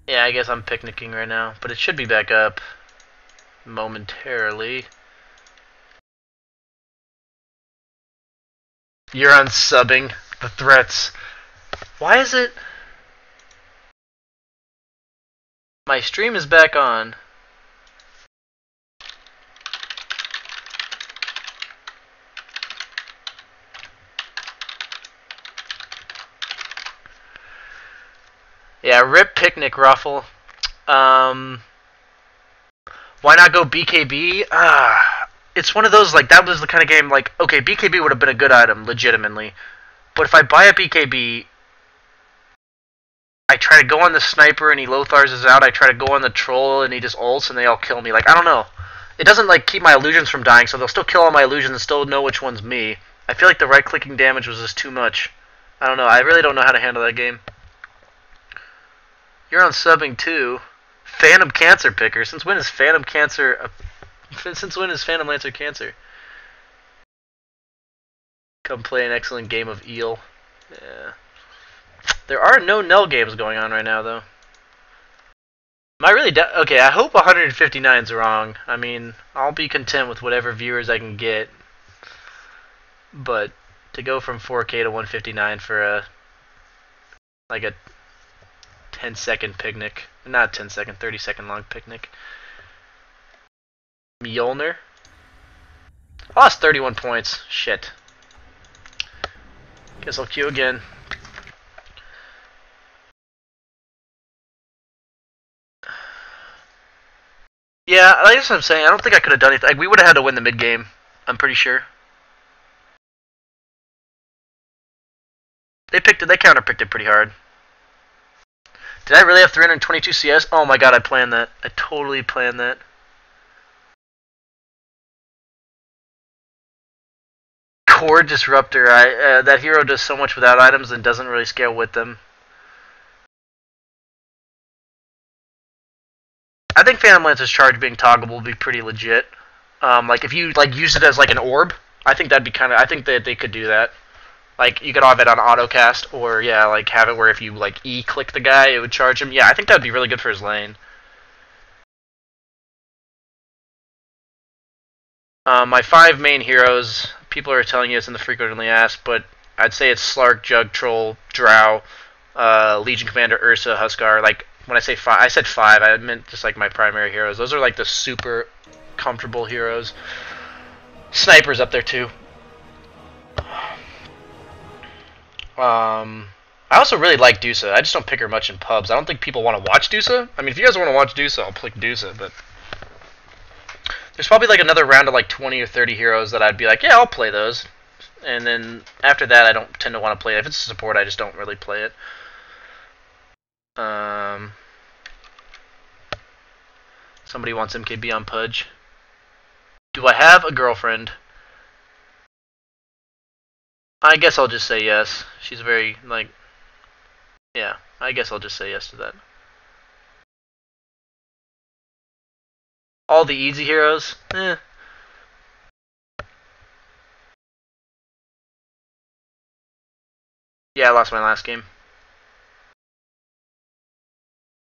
Yeah, I guess I'm picnicking right now, but it should be back up momentarily. You're unsubbing the threats. Why is it? My stream is back on. Yeah, rip picnic ruffle. Why not go BKB? It's one of those, like, that was the kind of game, like, okay, BKB would have been a good item, legitimately. But if I buy a BKB, I try to go on the sniper and he Lothars is out, I try to go on the troll and he just ults and they all kill me. Like, I don't know. It doesn't, like, keep my illusions from dying, so they'll still kill all my illusions and still know which one's me. I feel like the right-clicking damage was just too much. I don't know. I really don't know how to handle that game. You're on subbing too. Phantom Cancer Picker. Since when is Phantom Cancer? Since when is Phantom Lancer Cancer? Come play an excellent game of Eel. Yeah. There are no Null games going on right now, though. Am I really okay? I hope 159's wrong. I mean, I'll be content with whatever viewers I can get. But to go from 4K to 159 for a 10-second picnic. Not 10-second, 30-second long picnic. Mjolnir? I lost 31 points. Shit. Guess I'll queue again. Yeah, that's what I'm saying. I don't think I could have done anything. Like, we would have had to win the mid game. I'm pretty sure. They counterpicked it pretty hard. Did I really have 322 CS? Oh my god, I planned that. I totally planned that. Core Disruptor. That hero does so much without items and doesn't really scale with them. I think Phantom Lance's charge being toggleable would be pretty legit. Like if you use it as like an orb, I think that'd be kind of. I think that they could do that. Like you could have it on autocast, or yeah, like have it where if you like E-click the guy, it would charge him. Yeah, I think that'd be really good for his lane. My 5 main heroes. People are telling you it's in the frequently asked, but I'd say it's Slark, Jug, Troll, Drow, Legion Commander, Ursa, Huskar. Like when I say 5, I said 5. I meant just like my primary heroes. Those are like the super comfortable heroes. Sniper's up there too. I also really like Dusa. I just don't pick her much in pubs. I don't think people want to watch Dusa. I mean, if you guys want to watch Dusa, I'll pick Dusa, but there's probably like another round of like 20 or 30 heroes that I'd be like, yeah, I'll play those. And then after that, I don't tend to want to play it. If it's a support, I just don't really play it. Somebody wants MKB on Pudge. Do I have a girlfriend? I guess I'll just say yes. She's very, like... Yeah, I guess I'll just say yes to that. All the easy heroes? Eh. Yeah, I lost my last game.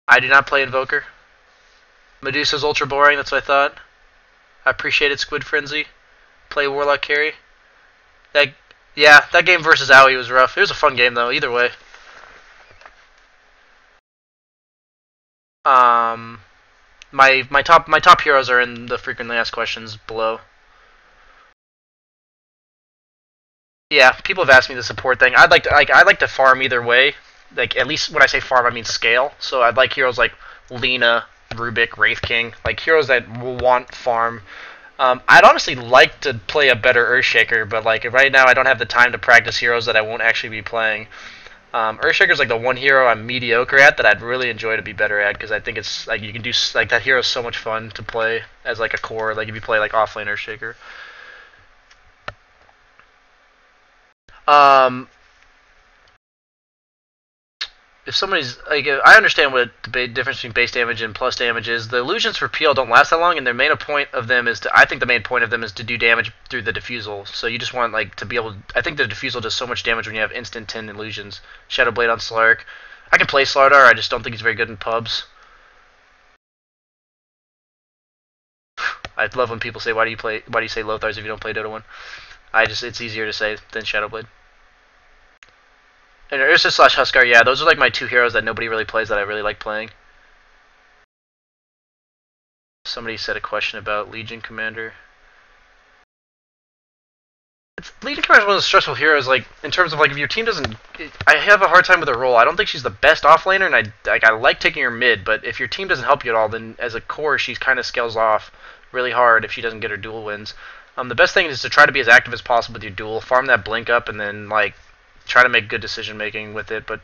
I do not play Invoker. Medusa's ultra boring, that's what I thought. I appreciated Squid Frenzy. Play Warlock carry. That game versus Aoi was rough. It was a fun game though, either way. My top heroes are in the frequently asked questions below. Yeah, people have asked me the support thing. I'd like to farm either way. Like at least when I say farm, I mean scale. So I'd like heroes like Lina, Rubik, Wraith King, like heroes that will want farm. I'd honestly like to play a better Earthshaker, but like right now I don't have the time to practice heroes that I won't actually be playing. Earthshaker's like the one hero I'm mediocre at that I'd really enjoy to be better at because I think it's like you can do like that hero's so much fun to play as like a core. Like if you play like offlane Earthshaker. if somebody's like, I understand what the difference between base damage and plus damage is. The illusions for PL don't last that long, and their main point of them is to. I think the main point of them is to do damage through the diffusal. So you just want like to be able. I think the diffusal does so much damage when you have instant 10 illusions. Shadow Blade on Slark. I can play Slardar. I just don't think he's very good in pubs. I love when people say, "Why do you say Lothars if you don't play Dota 1?" It's easier to say than Shadow Blade. And Ursa / Huskar, yeah, those are like my two heroes that nobody really plays that I really like playing. Somebody said a question about Legion Commander. Legion Commander is one of the stressful heroes, like, in terms of, like, if your team doesn't... I have a hard time with her role. I don't think she's the best offlaner, and I like taking her mid, but if your team doesn't help you at all, then as a core, she kind of scales off really hard if she doesn't get her duel wins. The best thing is to try to be as active as possible with your duel, farm that blink up, and then, like, try to make good decision making with it. But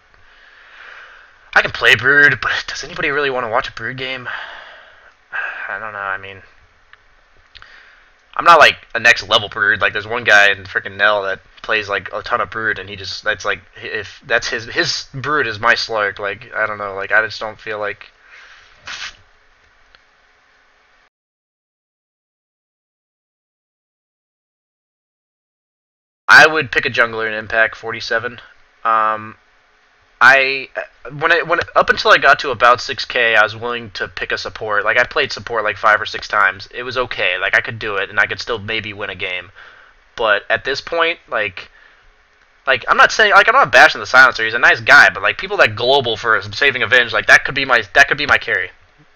I can play Brood, but does anybody really want to watch a Brood game? I don't know. I mean, I'm not like a next level Brood. Like there's one guy in freaking Nell that plays like a ton of Brood, and that's like, if that's his Brood is my Slark. Like I don't know. Like I just don't feel like. I would pick a jungler in Impact 47. When up until I got to about 6K, I was willing to pick a support. Like I played support like 5 or 6 times. It was okay. Like I could do it, and I could still maybe win a game. But at this point, like I'm not saying, like I'm not bashing the Silencer. He's a nice guy, but like people that global for saving Avenge, like that could be my carry.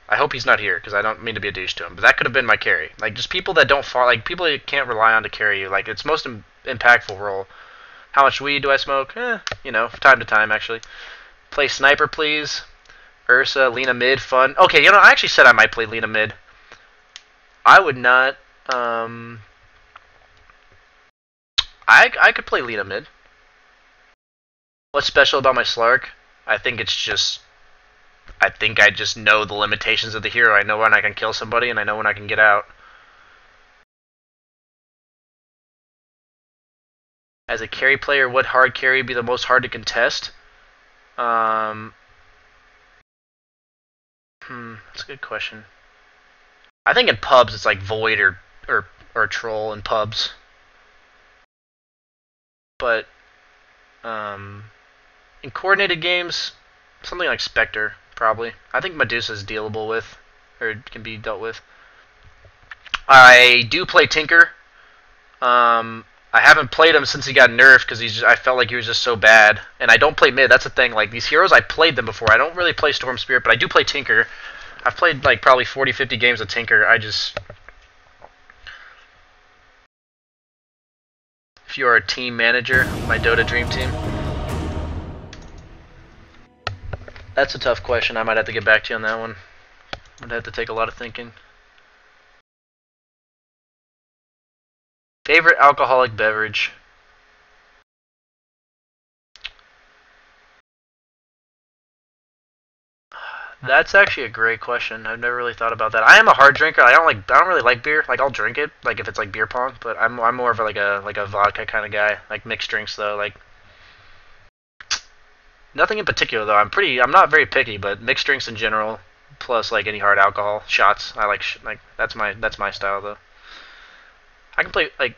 I hope he's not here because I don't mean to be a douche to him, but that could have been my carry. Like just people that don't fall, like people you can't rely on to carry you. Like it's most impactful role. How much weed do I smoke? You know, from time to time actually. Play Sniper, please. Ursa, Lina mid, fun. Okay, you know, I actually said I might play Lina mid. I would not. I could play Lina mid. What's special about my Slark? I think it's just. I think I just know the limitations of the hero. I know when I can kill somebody, and I know when I can get out. As a carry player, what hard carry would be the most hard to contest? That's a good question. I think in pubs it's like Void or Troll in pubs. But in coordinated games, something like Spectre, probably. I think Medusa is dealable with, or can be dealt with. I do play Tinker. I haven't played him since he got nerfed because I felt like he was just so bad. And I don't play mid. That's the thing. Like these heroes, I played them before. I don't really play Storm Spirit, but I do play Tinker. I've played like probably 40, 50 games of Tinker. If you are a team manager, my Dota Dream Team. That's a tough question. I might have to get back to you on that one. I'd have to take a lot of thinking. Favorite alcoholic beverage? That's actually a great question. I've never really thought about that. I am a hard drinker. I don't really like beer. Like I'll drink it, like if it's like beer pong. But I'm more of like a vodka kind of guy. Like mixed drinks though. Like nothing in particular though. I'm not very picky, but mixed drinks in general, plus like any hard alcohol shots. I like that's my style though. I can play like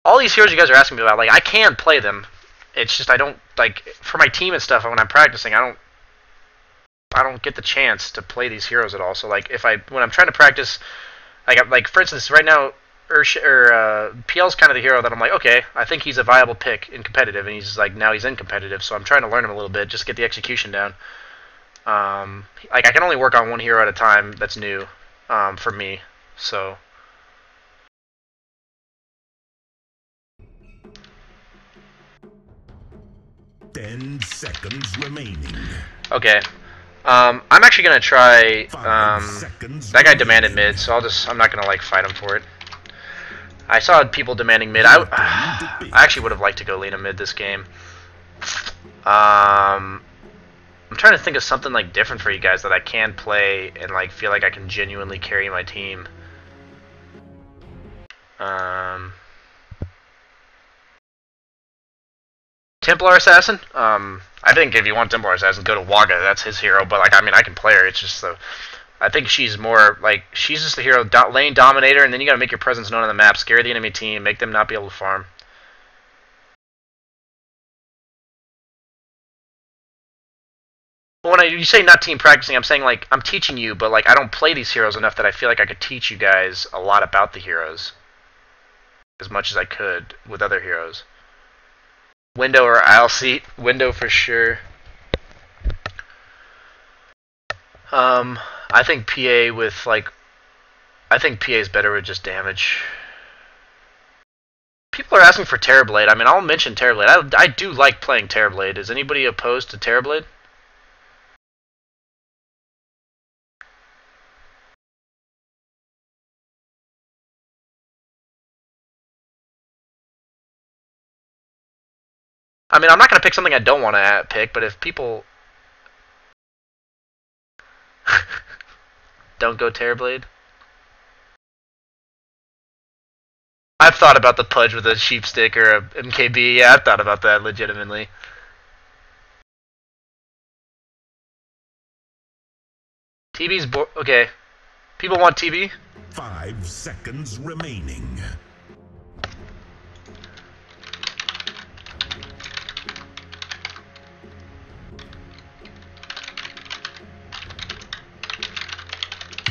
all these heroes you guys are asking me about. Like I can play them. It's just I don't like for my team and stuff. When I'm practicing, I don't get the chance to play these heroes at all. So like when I'm trying to practice, like for instance right now, PL's kind of the hero that I'm like, okay, I think he's a viable pick in competitive, and he's like now he's in competitive, so I'm trying to learn him a little bit, just get the execution down. Like I can only work on one hero at a time that's new, for me. So. 10 seconds remaining. Okay. I'm actually gonna try. That guy demanded mid, so I'm not gonna like fight him for it. I saw people demanding mid. I actually would have liked to go Lina mid this game. I'm trying to think of something like different for you guys that I can play and like feel like I can genuinely carry my team. Templar Assassin. I think if you want Templar Assassin, go to Waga. That's his hero. But like, I mean, I can play her. It's just so. I think she's more like she's just the hero, lane dominator, and then you gotta make your presence known on the map, scare the enemy team, make them not be able to farm. Well, when you say not team practicing, I'm saying like I'm teaching you, but like I don't play these heroes enough that I feel like I could teach you guys a lot about the heroes as much as I could with other heroes. Window or aisle seat? Window for sure. I think PA with like, I think PA is better with just damage. People are asking for Terrorblade. I mean, I'll mention Terrorblade. I do like playing Terrorblade. Is anybody opposed to Terrorblade? I mean, I'm not going to pick something I don't want to pick, but if people... don't go Terrorblade. I've thought about the Pudge with a sheep stick or a MKB. Yeah, I've thought about that legitimately. TB's okay. People want TB? 5 seconds remaining.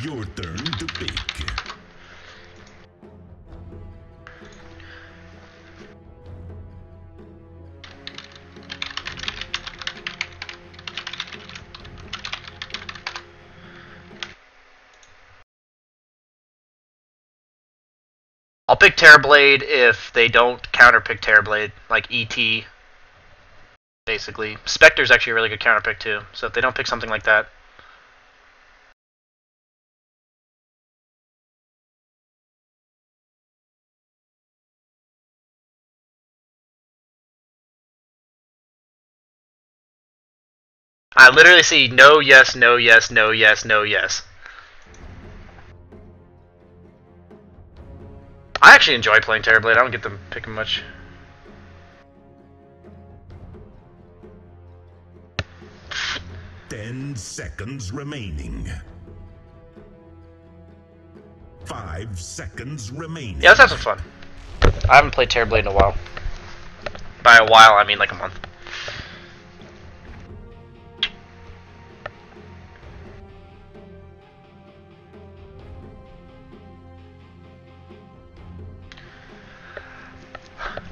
Your turn to pick. I'll pick Terrorblade if they don't counter pick Terrorblade, like ET, basically. Spectre's actually a really good counter pick too, so if they don't pick something like that. I literally see no, yes, no, yes, no, yes, no, yes. I actually enjoy playing Terrorblade. I don't get them picking much. Ten seconds remaining. 5 seconds remaining. Yeah, let's have some fun. I haven't played Terrorblade in a while. By a while, I mean like a month.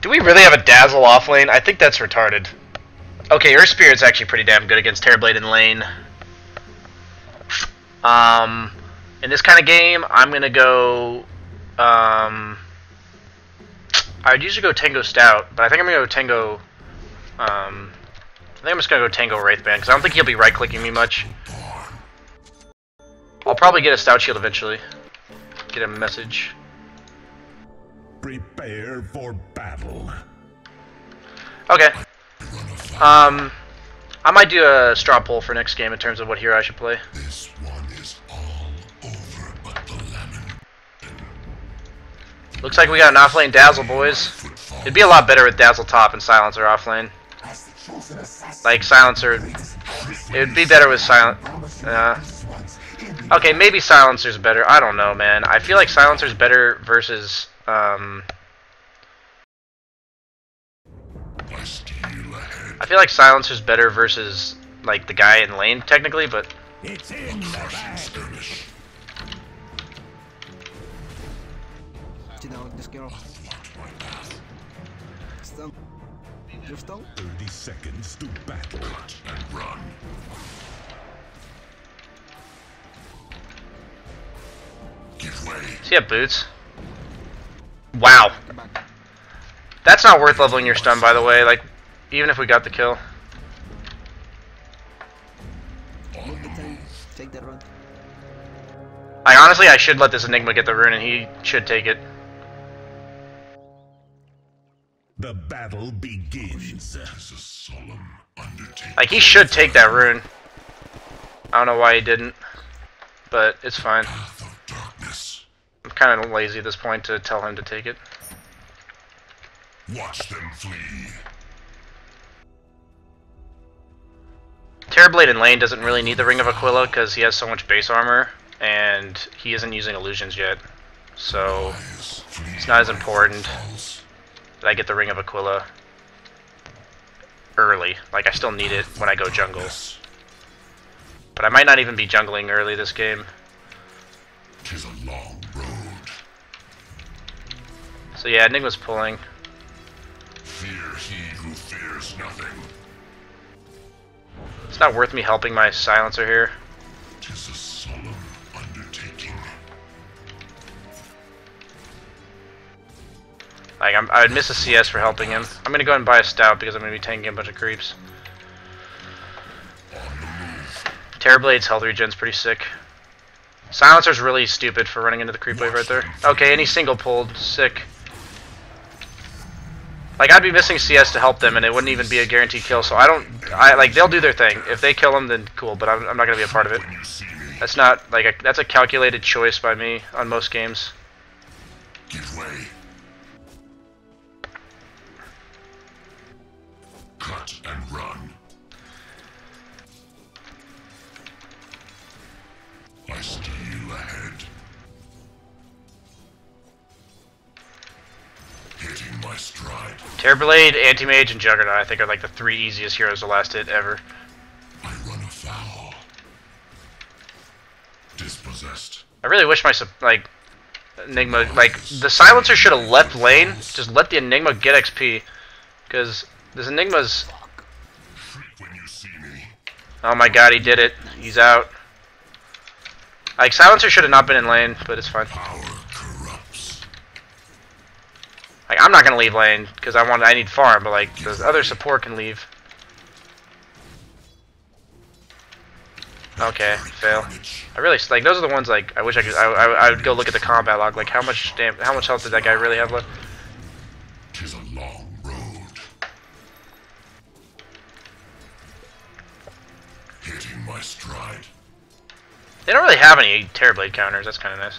Do we really have a Dazzle off lane? I think that's retarded. Okay, Earth Spirit's actually pretty damn good against Terrorblade in lane. In this kind of game, I'm gonna go. I'd usually go Tango Stout, but I think I'm gonna go Tango. I think I'm just gonna go Tango Wraithband because I don't think he'll be right-clicking me much. I'll probably get a Stout Shield eventually. Get a message. Prepare for battle. Okay. I might do a straw poll for next game in terms of what hero I should play. This one is all over but the lemon. Looks like we got an offlane Dazzle, boys. It'd be a lot better with Dazzle top and Silencer offlane. Like Silencer, it would be better with okay, maybe Silencer's better. I don't know, man. I feel like Silencer's better versus I feel like Silencer's better versus like the guy in lane technically, but It's in the bag. Stone. 30 seconds to battle. Cut and run. Give way. so yeah, boots. Wow. That's not worth leveling your stun, by the way, like even if we got the kill. Take that run. Honestly, I should let this Enigma get the rune and he should take it. The battle begins. It is a solemn undertaking. Like, he should take that rune. I don't know why he didn't, but it's fine. Path of darkness. I'm kind of lazy at this point to tell him to take it. Watch them flee. Terrorblade in lane doesn't really need the Ring of Aquila because he has so much base armor, and he isn't using illusions yet. So it's not as important that I get the Ring of Aquila early. Like, I still need it when I go jungle. But I might not even be jungling early this game. 'Tis a long road. So yeah, Enigma's pulling. Fear he who fears nothing. It's not worth me helping my silencer here. 'Tis a solemn undertaking. Like, I would miss a CS for helping him. I'm gonna go ahead and buy a stout because I'm gonna be tanking a bunch of creeps. Terrorblade's health regen's pretty sick. Silencer's really stupid for running into the creep wave right there. Okay, and he's single pulled. Sick. Like, I'd be missing CS to help them, and it wouldn't even be a guaranteed kill, so like, they'll do their thing. If they kill him, then cool, but I'm not gonna be a part of it. When you see me, That's not, like, that's a calculated choice by me on most games. give way. Cut and run. I steal ahead. Hitting my stride. Terrorblade, Anti-Mage, and Juggernaut, I think, are like the 3 easiest heroes to last hit ever. I run afoul. Dispossessed. I really wish my, like, Enigma, like, the Silencer should have left lane, just let the Enigma get XP, because this Enigma's... Shriek when you see me. Oh my god, he did it. He's out. Like, Silencer should have not been in lane, but it's fine. Power corrupts. Like, I'm not gonna leave lane, because I need farm, but, like, the other support can leave. Okay, fail. I really, like, those are the ones, like, I wish I could, I would go look at the combat log, like, how much health did that guy really have left? 'Tis a long road. Hitting my stride. They don't really have any Terrorblade counters, that's kind of nice.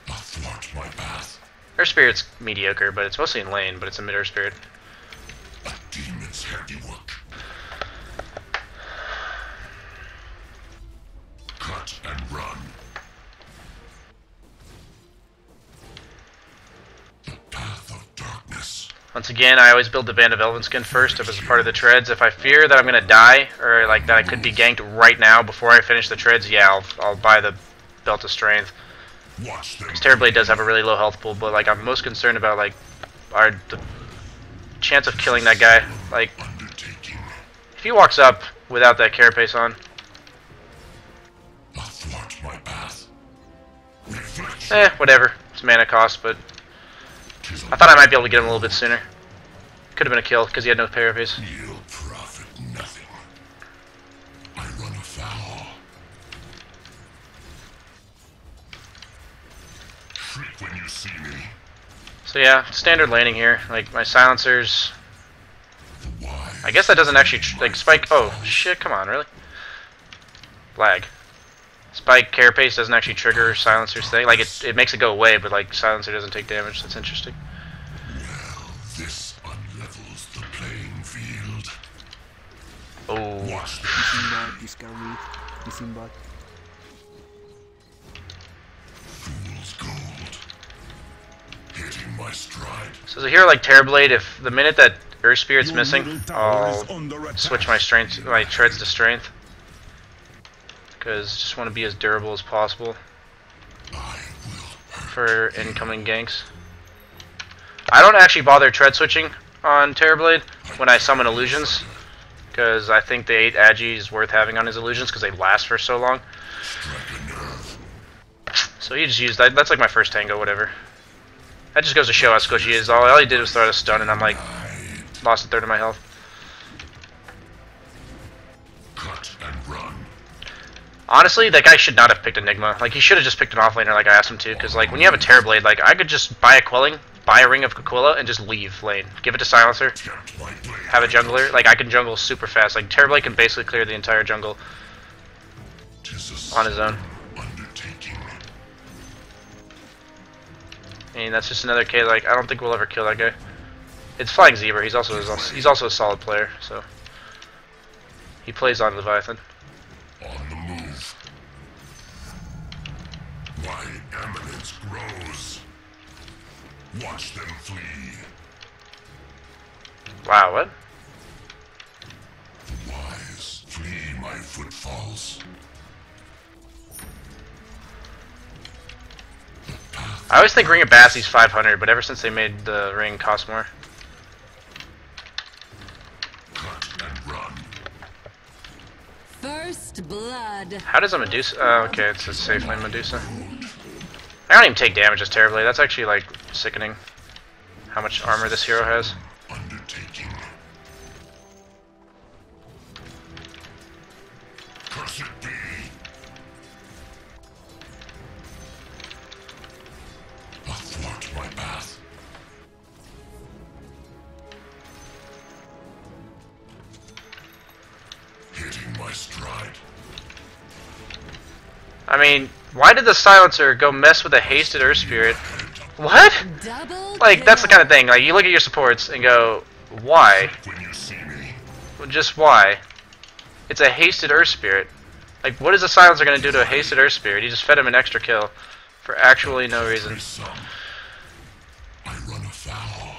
Athwart my path. Earth Spirit's mediocre, but it's mostly in lane, but it's a mid-Earth Spirit. A demon's handiwork. Cut and run. The path of darkness. Once again, I always build the Band of Elvenskin first if it's a part of the treads. If I fear that I'm gonna die, or like that I could be ganked right now before I finish the treads, yeah, I'll buy the Belt of Strength. Watch them. Because Terrorblade does have a really low health pool, but like I'm most concerned about like the chance of killing that guy. Like, Undertaking. if he walks up without that carapace on, Athwart my path. Reflection. whatever. It's mana cost, but 'Tis a I thought I might be able to get him a little bit sooner. Could have been a kill because he had no carapace. You'll profit nothing. I run afoul. Shriek when you see me. So yeah, standard laning here. Like my silencers. The wise. I guess that doesn't actually like spike. Oh shit! Come on, really? Lag. Spike carapace doesn't actually trigger silencer's thing. Like it makes it go away, but like silencer doesn't take damage. That's interesting. Well, this unlevels the playing field. Oh, Watch them. Disimbat, discount, disimbat. Fool's gold. Hitting my stride. so as a hero like Terrorblade, if the minute that Earth Spirit's missing, I'll switch my treads to strength. Because I just want to be as durable as possible I will for incoming ganks. I don't actually bother tread switching on Terrorblade when I summon illusions, because I think the 8 Agi is worth having on his illusions because they last for so long. strike a nerve. So he just used that. That's like my first tango, whatever. That just goes to show how squishy he is. All he did was throw out a stun, and I'm like, lost a third of my health. Cut and run. Honestly, that guy should not have picked Enigma. Like, he should have just picked an offlaner like I asked him to, because, like, when you have a Terrorblade, like, I could just buy a Quelling, buy a Ring of Aquila, and just leave lane. Give it to Silencer, Tempt my blade. have a jungler. Like, I can jungle super fast. Like, Terrorblade can basically clear the entire jungle 'Tis a on his own. undertaking. I mean, that's just another K, like, I don't think we'll ever kill that guy. It's Flying Zebra, he's also a solid player, so. He plays on Leviathan. On the move. My eminence grows. Watch them flee. Wow, what? The wise flee my footfalls. I always think Ring of Bassie's 500, but ever since they made the ring cost more. Cut and run. First blood. How does a Medusa? Oh, okay, it's a safe lane Medusa. I don't even take damage as terribly. That's actually like sickening. How much armor this hero has. Undertaking. Cursed be. Athwart my path. Hitting my stride. I mean, why did the Silencer go mess with a hasted Earth Spirit? What? Double Like, that's the kill. kind of thing. Like, you look at your supports and go, why? When you see me, Well, just why? It's a hasted Earth Spirit. Like, what is a Silencer going to do to a hasted Earth Spirit? He just fed him an extra kill for actually no reason. some. I run afoul.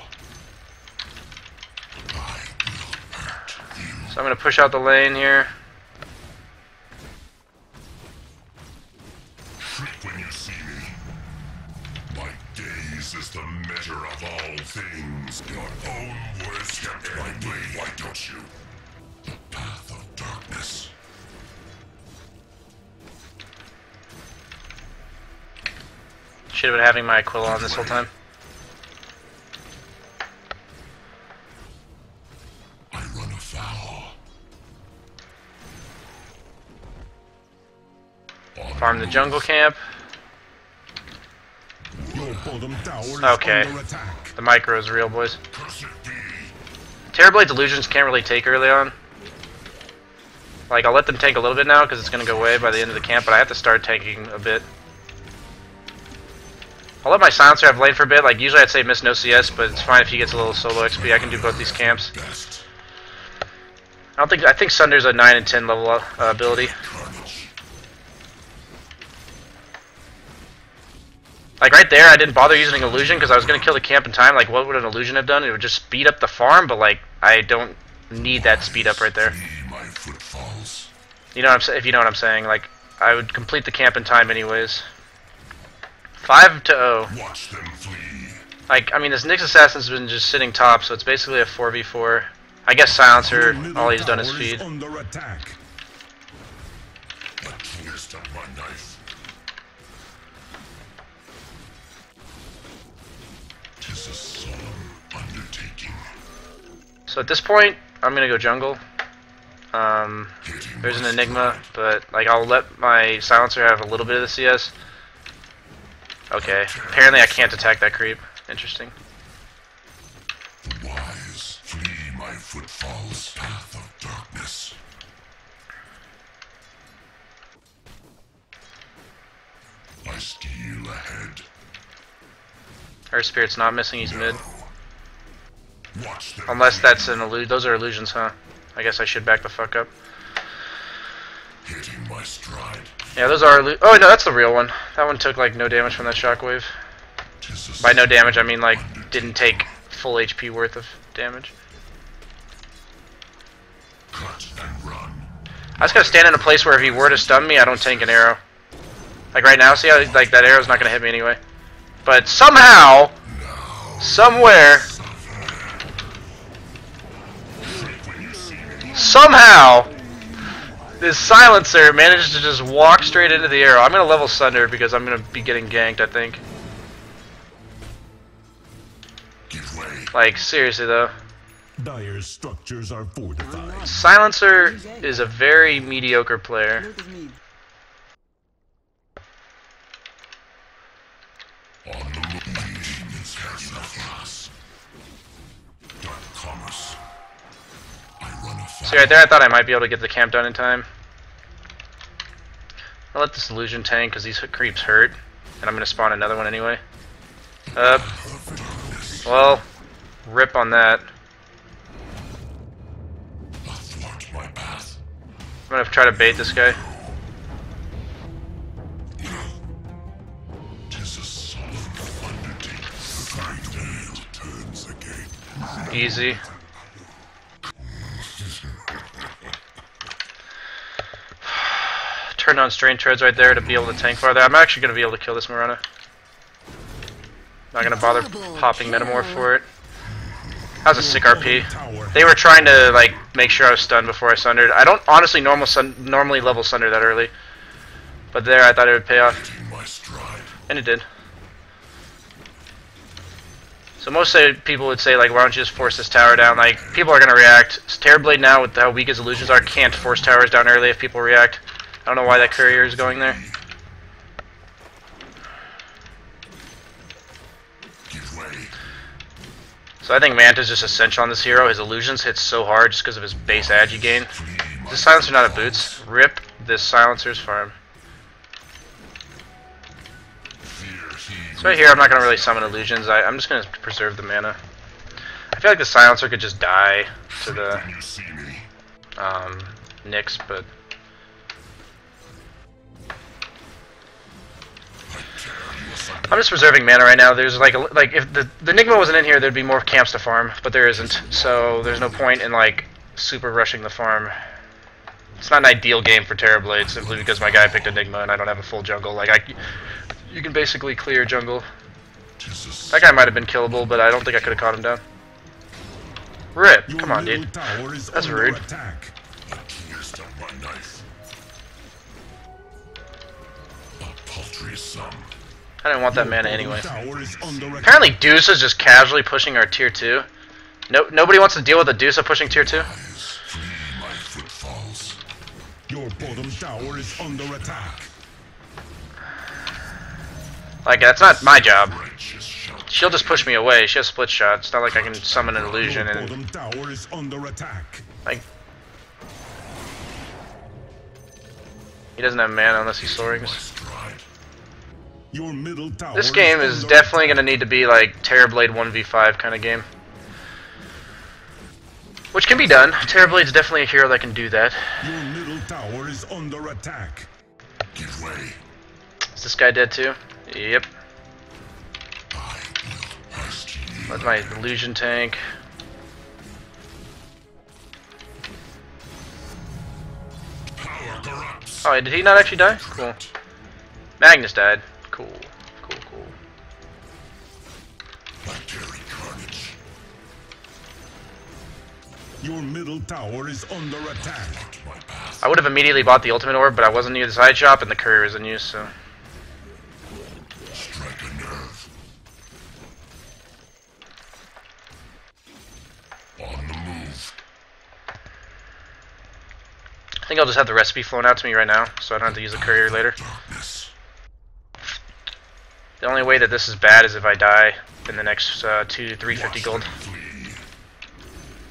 I will hurt you. So I'm going to push out the lane here. Shriek when you see me. My gaze is the measure of all things. Your own words kept my blade. Why don't you? The path of darkness. Should have been having my Aquila on this whole time. I run afoul. Farm the jungle camp. Your bottom tower is Okay. under attack. The micro is real, boys. Cursed be. Terrorblade Delusions can't really take early on. Like, I'll let them tank a little bit now because it's going to go away by the end of the camp, but I have to start tanking a bit. I'll let my Silencer have lane for a bit. Like, usually I'd say miss no CS, but it's fine if he gets a little solo XP. I can do both these camps. Best. I think Sunder's a 9 and 10 level ability. Carnage. Like, right there, I didn't bother using Illusion because I was going to kill the camp in time. Like, what would an Illusion have done? It would just speed up the farm, but, like, I don't need that speed up right there. Flee my footfalls. You know what I'm saying? If you know what I'm saying. Like, I would complete the camp in time anyways. 5-0. Watch them flee. Like, I mean, this Nyx Assassin's been just sitting top, so it's basically a 4v4. I guess Silencer, all he's done is feed. Under attack. The twist of my knife. 'Tis a solemn undertaking. So at this point, I'm gonna go jungle. Hitting There's an my Enigma, stride. but like I'll let my Silencer have a little bit of the CS. Okay, apparently I can't attack that creep. Interesting. The wise flee my footfalls. Path of darkness. I steal ahead. Earth Spirit's not missing, he's mid. Watch them Unless flee. that's an illusion. Those are illusions, huh? I guess I should back the fuck up. Hitting my stride. Yeah, those are oh no, that's the real one. That one took like no damage from that shockwave. 'Tis a By no damage, I mean like undertaking. didn't take full HP worth of damage. Cut and run. I just gotta stand in a place where if he were to stun me, I don't tank an arrow. Like right now, see how like that arrow's not gonna hit me anyway. But somehow, somewhere, somehow, this Silencer managed to just walk straight into the arrow. I'm gonna level Sunder because I'm gonna be getting ganked, I think. Give way. Like, seriously though. Dire's structures are fortified. Silencer is a very mediocre player. Look at me. On the move. Demons has left us. Dark commerce. I run afoul. See right there, I thought I might be able to get the camp done in time. I'll let this illusion tank because these creeps hurt, and I'm gonna spawn another one anyway. Up. Well, rip on that. Athwart my path. I'm gonna try to bait this guy. Tis a solemn undertaking. The great wheel turns again. Easy. Turn on strain treads right there to be able to tank farther. I'm actually gonna be able to kill this Mirana. Not gonna bother popping Metamorph for it. That was a sick RP. They were trying to like make sure I was stunned before I sundered. I don't honestly normally level sunder that early, but there I thought it would pay off, and it did. So most people would say like, why don't you just force this tower down? Like people are gonna react. Terrorblade now with how weak his illusions are can't force towers down early if people react. I don't know why that courier is going there. So I think Manta's just essential on this hero. His illusions hit so hard just because of his base agi gain. This silencer not a boots. Rip this silencer's farm. So right here I'm not going to really summon illusions. I'm just going to preserve the mana. I feel like the silencer could just die to the Nyx, but I'm just preserving mana right now. There's like if the Nigma wasn't in here, there'd be more camps to farm, but there isn't. So there's no point in like super rushing the farm. It's not an ideal game for Terrorblade simply because my guy picked Enigma and I don't have a full jungle. Like you can basically clear jungle. That guy might have been killable, but I don't think I could have caught him down. Rip, come on, dude. That's rude. I didn't want that mana anyway. Apparently Dusa just casually pushing our tier 2. Nobody wants to deal with a Dusa pushing tier 2? Your bottom tower is under attack. Like, that's not my job. She'll just push me away. She has split shot. It's not like I can summon an illusion and Bottom tower is under attack. like he doesn't have mana unless he Sorings. Your middle tower This game is definitely going to need to be like Terrorblade 1v5 kind of game. Which can be done. Terrorblade's definitely a hero that can do that. Your middle tower is under attack. Give way. Is this guy dead too? Yep. That's my illusion tank. Oh, did he not actually die? Cool. Magnus died. Cool. Cool, cool. Your middle tower is under attack. I would have immediately bought the ultimate orb, but I wasn't near the side shop and the courier was in use, so. Strike a nerve. On the move. I think I'll just have the recipe flown out to me right now, so I don't have to use the courier later. Darkness. The only way that this is bad is if I die in the next 350 gold.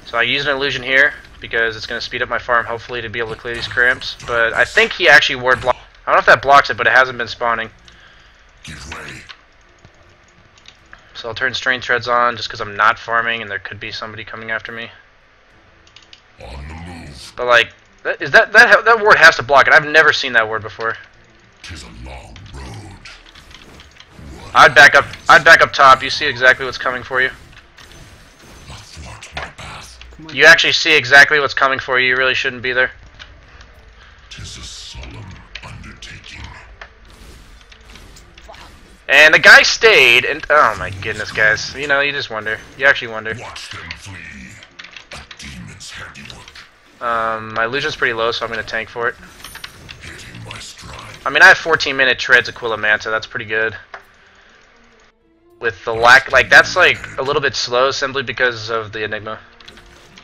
So I use an illusion here because it's going to speed up my farm, hopefully, to be able to clear these cramps. But I think he actually ward block. I don't know if that blocks it, but it hasn't been spawning. Give way. So I'll turn strain treads on just because I'm not farming and there could be somebody coming after me. On the move. But like, that ward has to block it. I've never seen that ward before. 'Tis a long road. I'd back up top. You see exactly what's coming for you. Athwart my path. You actually see exactly what's coming for you. You really shouldn't be there. 'Tis a solemn undertaking. And the guy stayed, and oh my goodness, guys. You know, you just wonder. You actually wonder. Watch them flee. A demon's handiwork. My illusion's pretty low, so I'm going to tank for it. Hitting my stride. I mean, I have 14-minute treads Aquila Manta. That's pretty good. With the lack, like, that's like a little bit slow simply because of the Enigma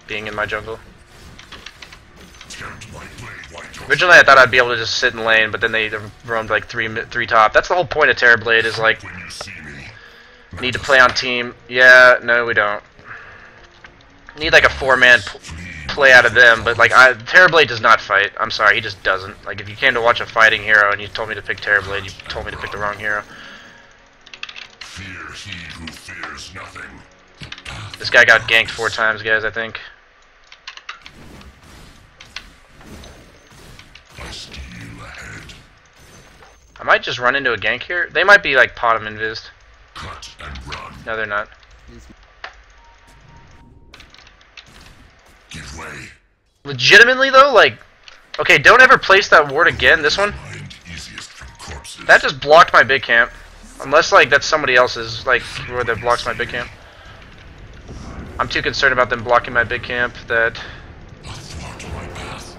being in my jungle. Tempt my blade, why don't Originally, I thought I'd be able to just sit in lane, but then they roamed like three top. That's the whole point of Terrorblade is like, when you see me? need to play on team. Yeah, no, we don't. Need like a 4-man play out of them, but like Terrorblade does not fight. I'm sorry, he just doesn't. Like if you came to watch a fighting hero and you told me to pick Terrorblade, you told me to pick the wrong hero. Fear he who fears nothing. This guy got ganked 4 times, guys, I think. I might just run into a gank here. They might be like pot him invised. Cut and run. No, they're not. Give way. Legitimately though, like, okay, don't ever place that ward again. This one, Find easiest from corpses. that just blocked my big camp. Unless like that's somebody else's, like where that blocks my big camp. I'm too concerned about them blocking my big camp that. Athwart my path.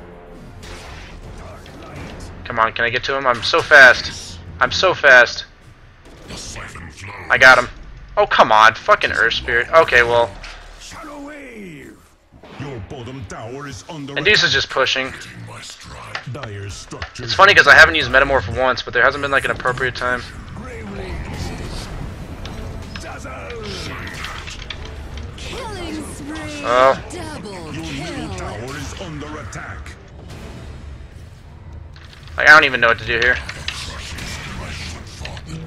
Come on, can I get to him? I'm so fast. I'm so fast. The siphon flows. I got him. Oh come on, fucking Earth Spirit. Okay, well, Shadow wave. Your bottom tower is under and Deuce is just pushing. Hitting my stride. dire structure. It's funny because I haven't used Metamorph once, but there hasn't been like an appropriate time. Killing spree. Oh. Double Your middle kill. tower is under attack. Like, I don't even know what to do here.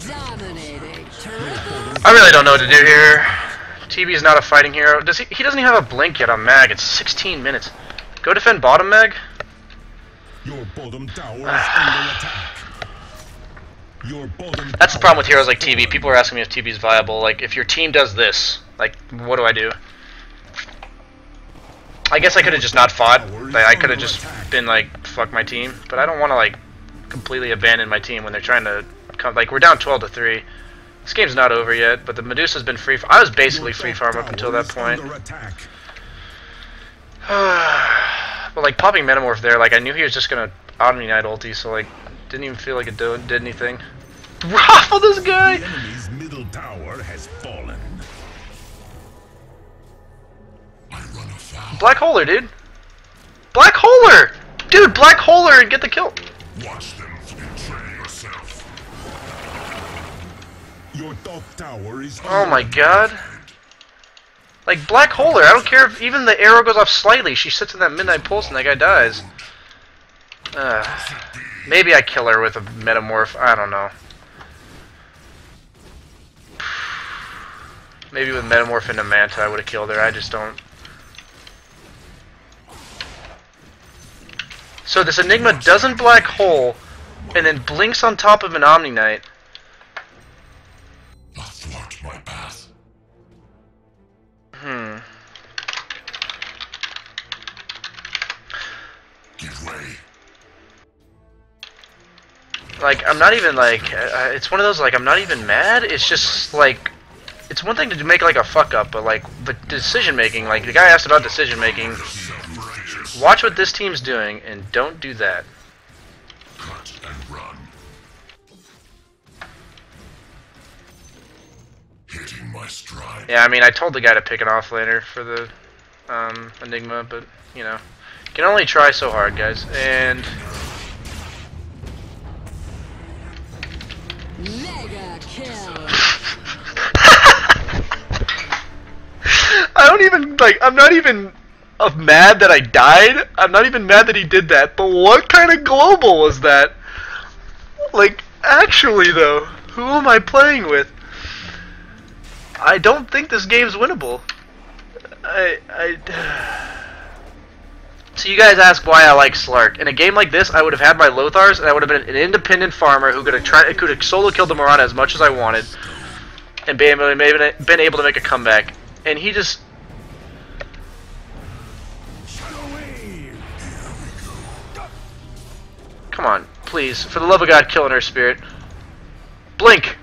Dominating. Triple. I really don't know what to do here. TB is not a fighting hero. Does he? He doesn't even have a blink yet on Mag. It's 16 minutes. Go defend bottom, Mag. Your bottom tower is under attack. Your bottom That's the tower problem with heroes like TB. People are asking me if TB is viable. Like, if your team does this, like, what do I do? I guess I could have just not fought. Like, I could have just been like, fuck my team. But I don't want to like completely abandon my team when they're trying to come. Like, we're down 12-3. This game's not over yet, but the Medusa's been free. I was basically free farm up until that point. under attack. But like popping Metamorph there, like I knew he was just gonna Omni Knight ulti, so like didn't even feel like it did anything. Raffle this guy! The enemy's middle tower has fallen. I run afoul. Black Holer, dude. Black Holer! Dude, Black Holer and get the kill. Watch them betray yourself. Your top tower is Oh under my god. Like Black Holer, I don't care if even the arrow goes off slightly, she sits in that midnight pulse and that guy dies. Maybe I kill her with a Metamorph, I don't know. Maybe with Metamorph into Manta I would have killed her, I just don't. So this Enigma doesn't Black Hole, and then blinks on top of an Omni Knight. Athwart my path. Give way. Like, I'm not even like, it's one of those like, I'm not even mad, it's just like, it's one thing to make like a fuck up, but like, the decision making, like the guy asked about decision making, watch what this team's doing, and don't do that. Cut and run. Hitting my stride. Yeah, I mean, I told the guy to pick an offlaner for the Enigma, but, you know, you can only try so hard, guys, and Mega kill. I don't even, like, I'm not even mad that I died. I'm not even mad that he did that. But what kind of global was that? Like, actually, though, who am I playing with? I don't think this game's winnable. So you guys ask why I like Slark. In a game like this, I would have had my Lothars, and I would have been an independent farmer who could have solo killed the Morana as much as I wanted, and been able to make a comeback. And he just... Come on, please. For the love of God, kill an Earth Spirit. Blink!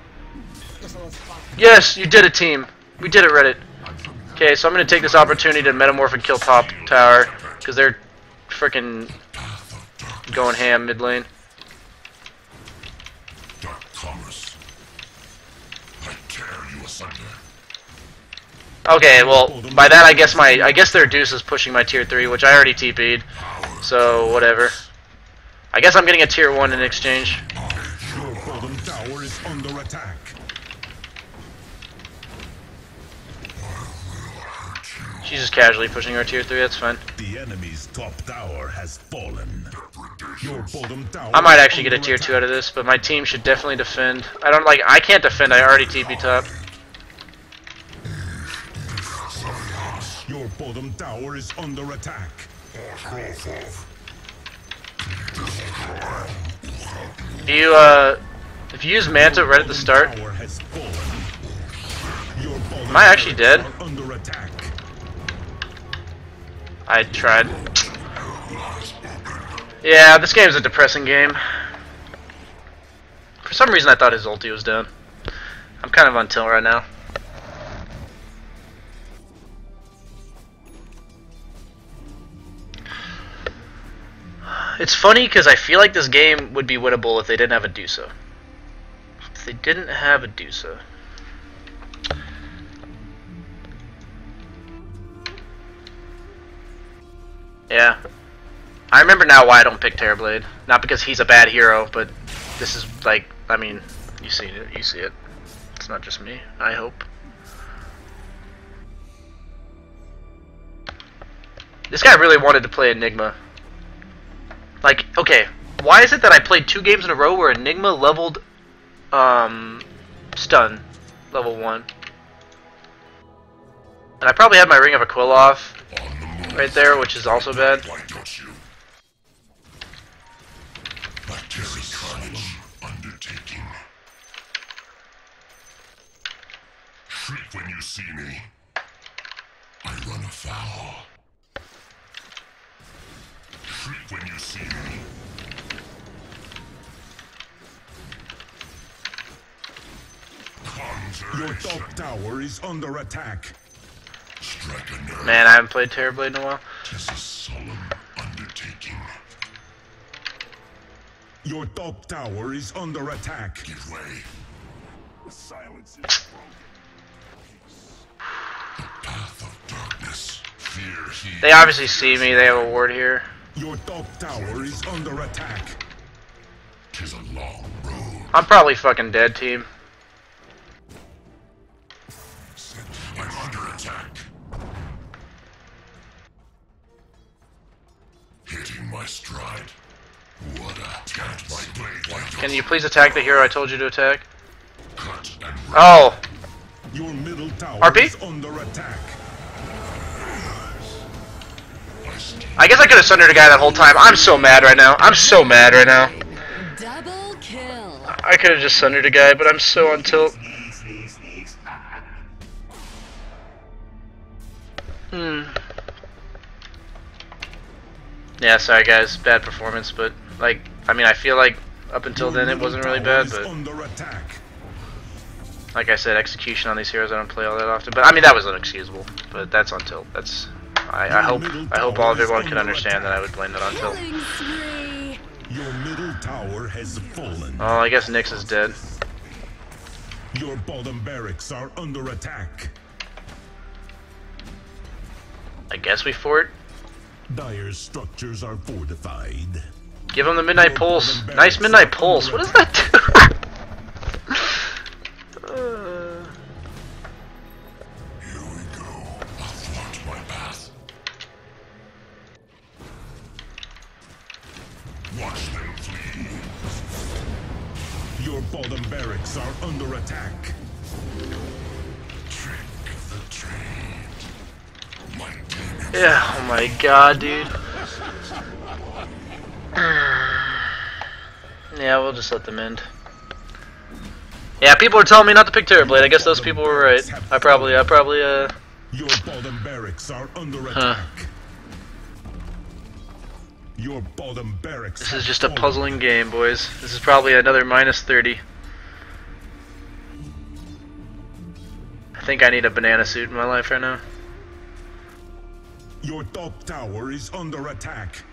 Yes, you did it, team. We did it, Reddit. Okay, so I'm going to take this opportunity to Metamorph and kill top tower, because they're freaking going ham mid lane. Dark commerce. I tear you asunder. Okay, well, by that I guess their Deuce is pushing my tier 3, which I already TP'd, so whatever. I guess I'm getting a tier 1 in exchange. Your bottom tower is under attack. She's just casually pushing our tier 3, that's fine. The enemy's top tower has fallen. Your bottom tower I might actually get a is tier under 2 out of this, but my team should definitely defend. I can't defend, I already TP top. attack. Your bottom tower is under attack. Do you, If you use Manta right at the start, Tower has fallen. Your bottom am I actually dead? barracks are under attack. I tried. Yeah, this game is a depressing game. For some reason I thought his ulti was done. I'm kind of on tilt right now. It's funny because I feel like this game would be winnable if they didn't have a Dusa. If they didn't have a Dusa. Yeah. I remember now why I don't pick Terrorblade. Not because he's a bad hero, but this is like, I mean, you see it. You see it. It's not just me, I hope. This guy really wanted to play Enigma. Like, okay, why is it that I played 2 games in a row where Enigma leveled stun level 1? And I probably had my Ring of Aquila right there, which is also bad. Why don't you? Bacteria carnage undertaking. Shriek when you see me. I run afoul. Shriek when you see me. Your top tower is under attack. Strike a nerve. Man, I haven't played Terrorblade in a while. 'Tis a solemn undertaking. Your top tower is under attack. Give way. The silence is broken. The path of darkness. Fear he. They obviously see me, they have a ward here. Your top tower is under attack. 'Tis a long road. I'm probably fucking dead, team. I'm under attack. Hitting my stride. What a cat my blade. Why don't Can you please attack the hero I told you to attack? cut and run? Oh! Your middle tower RP? is under attack. I guess I could have sundered a guy that whole time. I'm so mad right now. I'm so mad right now. Double kill. I could have just sundered a guy, but I'm so on tilt. Yeah, sorry guys. Bad performance, but, like, I mean, I feel like up until then it wasn't really bad, but Under attack. like I said, execution on these heroes I don't play all that often. But, I mean, that was unexcusable. But that's on tilt. That's... I hope all of everyone can understand that I would blame that on tilt. Killing spree. Your middle tower has fallen. Oh, I guess Nyx is dead. Your bottom barracks are under attack. I guess we fort. Dire's structures are fortified. Give him the Midnight Pulse. Nice Midnight Pulse. What does that do? Here we go. Athwart my path. Watch them flee. Your bottom barracks are under attack. Trick the trade. My demon. Yeah, oh my god, dude. Yeah, we'll just let them end. Yeah, people are telling me not to pick Terrorblade. I guess those people were right. I probably, Your bottom barracks are under attack. Your bottom barracks. This is just a puzzling game, boys. This is probably another minus 30. I think I need a banana suit in my life right now. Your top tower is under attack.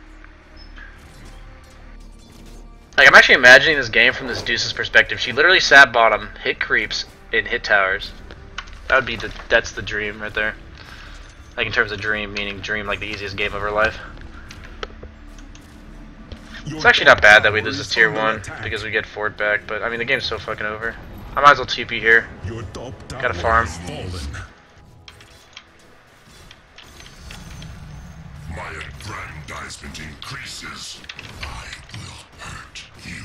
Like, I'm actually imagining this game from this Deuce's perspective. She literally sat bottom, hit creeps, and hit towers. That would be that's the dream right there. Like, in terms of dream, meaning dream like the easiest game of her life. It's actually not bad that we lose this tier 1 because we get Fort back, but I mean the game's so fucking over. I might as well TP here. Your top tower Gotta farm. has fallen. My aggrandizement increases. I will hurt you.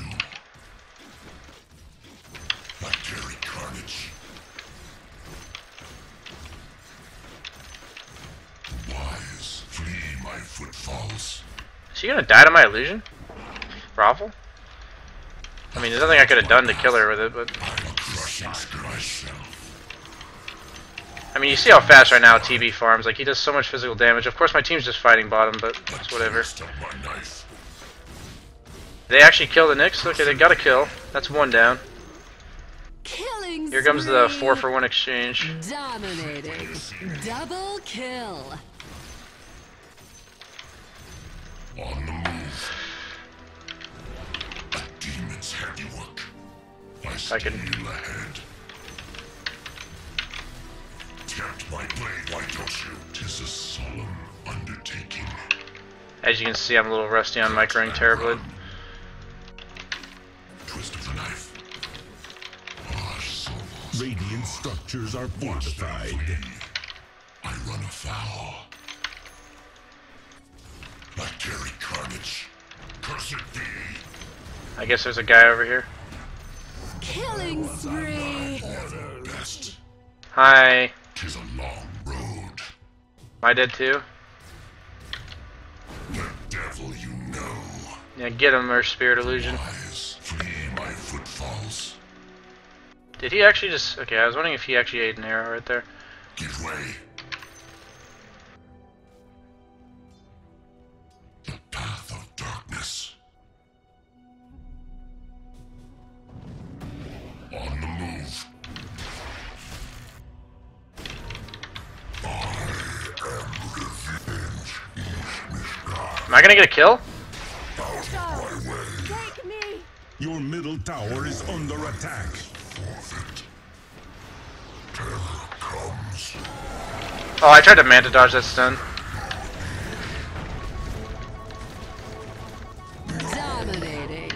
Bacteria carnage. The wise flee my footfalls. Is she gonna die to my illusion? Raffle? I mean, there's nothing I could have done to kill her with it, but... I mean, you see how fast right now TB farms. Like, he does so much physical damage. Of course, my team's just fighting bottom, but it's whatever. They actually kill the Nyx? Okay, they got a kill. That's one down. Killing Here comes the spree. 4-for-1 exchange. Dominating. Double kill. On the move. A demon's handiwork. I can- steal ahead. Tempt my blade, why don't you? 'Tis a solemn undertaking. As you can see, I'm a little rusty on microing Terrorblade. Twist of the knife. Harsh souls. Radiant structures are fortified. I run afoul. I carry carnage. Cursed be. I guess there's a guy over here. Killing spree. Best. Hi. 'Tis a long road. Am I dead too? The devil you know. Yeah, get him, or Spirit Illusion. Lies. Flee my footfalls. Did he actually just... Okay, I was wondering if he actually ate an arrow right there. Give way. The path of darkness. On the move. Am I gonna get a kill? Take me. Your middle tower is under attack. Forfeit. Terror comes. Oh, I tried to manta dodge that stun. Dominating.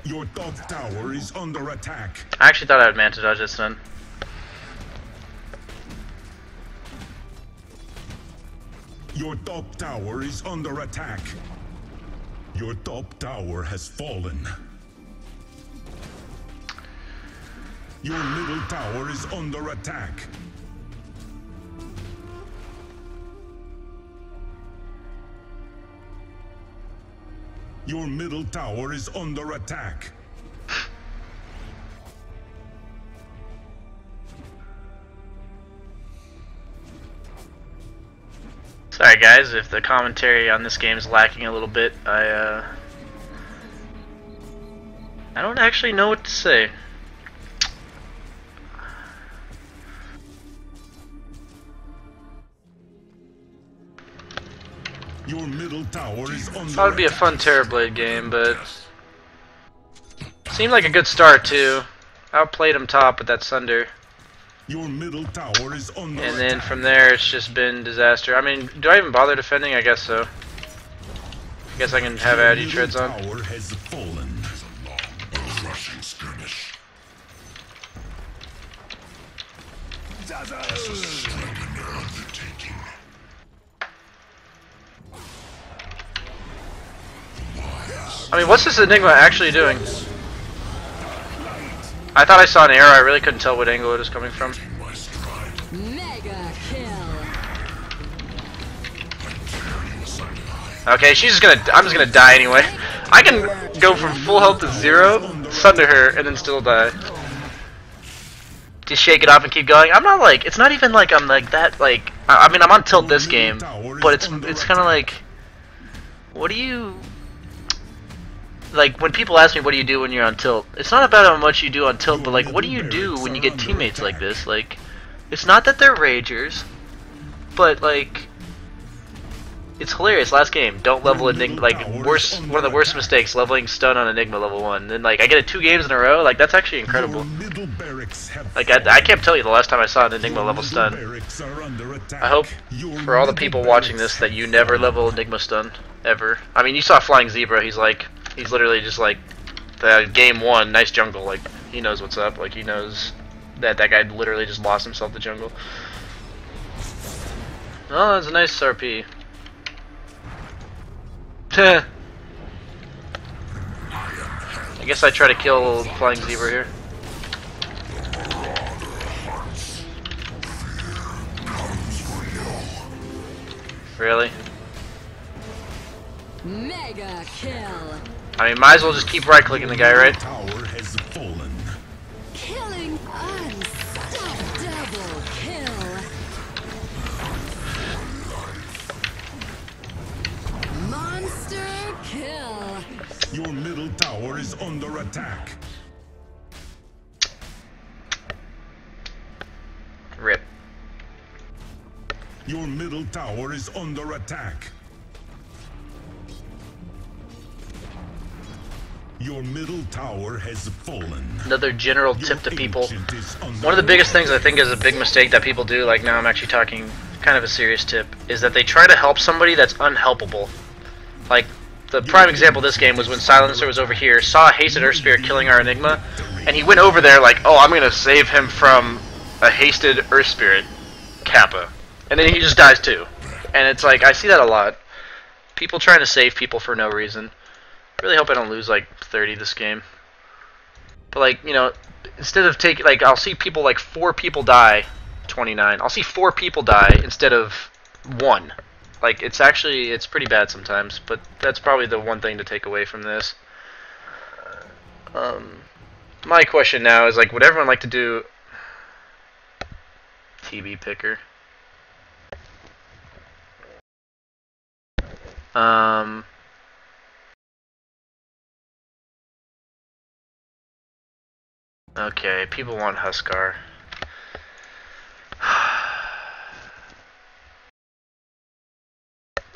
Your top tower is under attack. I actually thought I would manta dodge that stun. Your top tower is under attack. Your top tower has fallen. Your middle tower is under attack. Your middle tower is under attack. Sorry guys, if the commentary on this game is lacking a little bit, I don't actually know what to say. Your middle tower is under Thought it'd be a attack. fun Terrorblade game, but seemed like a good start too. Outplayed him top with that Sunder, Your middle tower is under and then attack. from there it's just been disaster. I mean, do I even bother defending? I guess so. I guess I can have Your Addy middle treads on. tower has fallen. A crushing skirmish. Striking undertaking. I mean, what's this Enigma actually doing? I thought I saw an arrow. I really couldn't tell what angle it was coming from. In my stride. Mega kill. Okay, she's just gonna. I'm just gonna die anyway. I can go from full health to 0, sunder her, and then still die. Just shake it off and keep going. I'm not like. It's not even like I'm like that. Like I mean, I'm on tilt this game, but it's kind of like. What do you? Like when people ask me what do you do when you're on tilt, it's not about how much you do on tilt, but like what do you do when you get teammates like this? Like, it's not that they're ragers, but like, it's hilarious. Last game, don't level Enigma. Like one of the worst mistakes, leveling stun on Enigma level 1. Then like I get it 2 games in a row. Like that's actually incredible. Your middle barracks have Like I can't tell you the last time I saw an Enigma level stun. barracks are under attack. I hope Your for all the middle people watching barracks this that you never level Enigma stun ever. I mean, you saw Flying Zebra. He's literally just like the game 1. Nice jungle. Like he knows what's up. Like he knows that guy literally just lost himself to jungle. Oh, that's a nice RP. I guess I try to kill Flying Zebra here. Really? Mega kill. I mean, might as well just keep right-clicking the guy, Your right? tower has fallen. Killing unstoppable. Double kill. Monster kill. Your middle tower is under attack. Rip. Your middle tower is under attack. Your middle tower has fallen. Another general Your tip to people. ancient is under One of the biggest attack. things I think is a big mistake that people do, like now I'm actually talking kind of a serious tip, is that they try to help somebody that's unhelpable. Like, the prime example of this game was when Silencer was over here, saw a hasted Earth Spirit killing our Enigma, and he went over there like, oh, I'm gonna save him from a hasted Earth Spirit, Kappa. And then he just dies too. And it's like, I see that a lot. People trying to save people for no reason. I really hope I don't lose like 30 this game. But like, you know, instead of taking, like, I'll see people, like 4 people die, 29. I'll see 4 people die instead of 1. Like, it's actually, it's pretty bad sometimes, but that's probably the one thing to take away from this. My question now is, like, would everyone like to do TB picker? Okay, people want Huskar.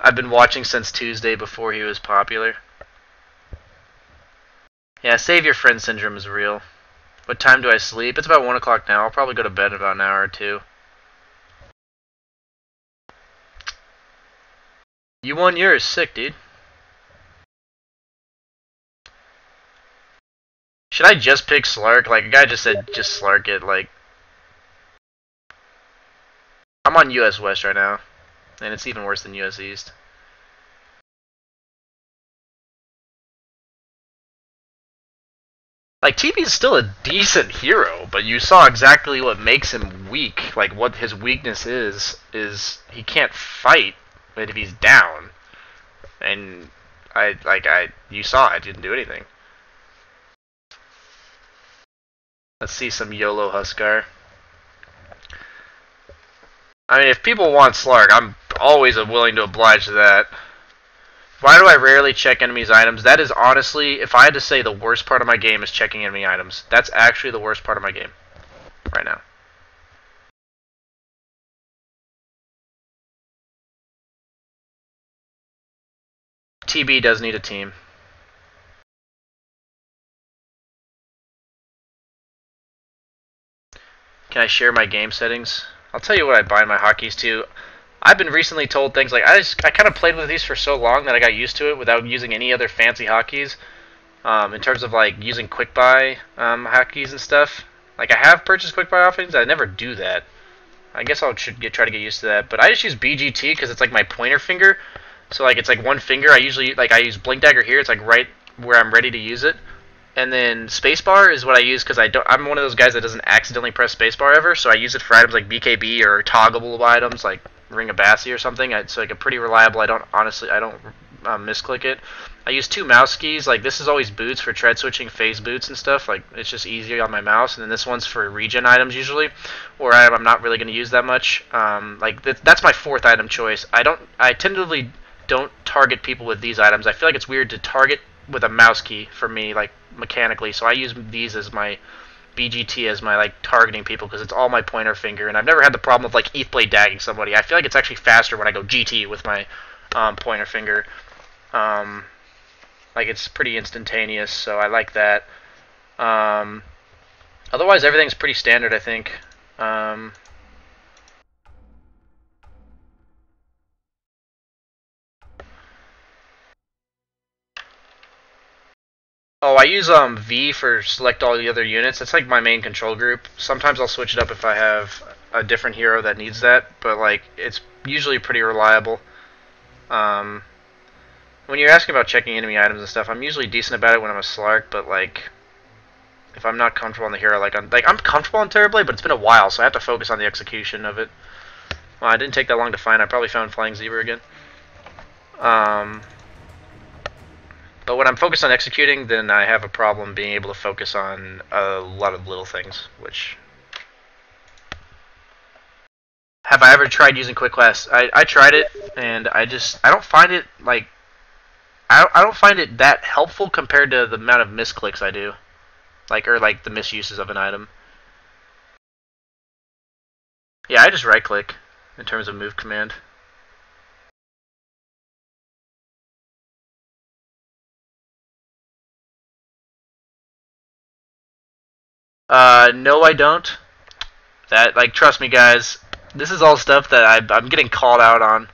I've been watching since Tuesday before he was popular. Yeah, save your friend syndrome is real. What time do I sleep? It's about 1 o'clock now. I'll probably go to bed in about an hour or 2. You won yours. Sick, dude. Should I just pick Slark? Like, a guy just said just Slark it, like... I'm on US West right now. And it's even worse than US East. Like, TB is still a decent hero, but you saw exactly what makes him weak. Like, what his weakness is he can't fight if he's down. And, you saw I didn't do anything. Let's see some YOLO Huskar. I mean, if people want Slark, I'm always willing to oblige to that. Why do I rarely check enemies' items? That is honestly, if I had to say the worst part of my game is checking enemy items. That's actually the worst part of my game. Right now. TB does need a team. Can I share my game settings? I'll tell you what I bind my hotkeys to. I've been recently told things like, I kind of played with these for so long that I got used to it without using any other fancy hotkeys. In terms of like using quick buy hotkeys and stuff. Like, I have purchased quick buy offerings, I never do that. I guess I should try to get used to that. But I just use BGT because it's like my pointer finger. So like it's like one finger. I usually I use Blink Dagger here. It's like right where I'm ready to use it. And then spacebar is what I use because I'm one of those guys that doesn't accidentally press spacebar ever. So I use it for items like BKB or toggleable items like Ring of Bassi or something. It's like a pretty reliable. I don't misclick it. I use 2 mouse keys. Like, this is always boots for tread switching, phase boots and stuff. Like, it's just easier on my mouse. And then this one's for regen items usually, or I'm not really going to use that much. That's my 4th item choice. I tentatively don't target people with these items. I feel like it's weird to target with a mouse key for me, like mechanically. So I use these as my BGT as my like targeting people because it's all my pointer finger, and I've never had the problem of like ETH blade dagging somebody. I feel like it's actually faster when I go GT with my pointer finger. Like, it's pretty instantaneous, so I like that. Otherwise, everything's pretty standard, I think. Oh, I use V for select all the other units. That's like my main control group. Sometimes I'll switch it up if I have a different hero that needs that, but like it's usually pretty reliable. When you're asking about checking enemy items and stuff, I'm usually decent about it when I'm a Slark, but like if I'm not comfortable on the hero, I'm comfortable on Terrorblade, but it's been a while, so I have to focus on the execution of it. Well, I didn't take that long to find. I probably found Flying Zebra again. But when I'm focused on executing, then I have a problem being able to focus on a lot of little things, which... Have I ever tried using Quick Class? I tried it, and I don't find it, like... I don't find it that helpful compared to the amount of misclicks I do. Or the misuses of an item. Yeah, I just right-click in terms of move command. No, I don't. Trust me, guys. This is all stuff that I'm getting called out on.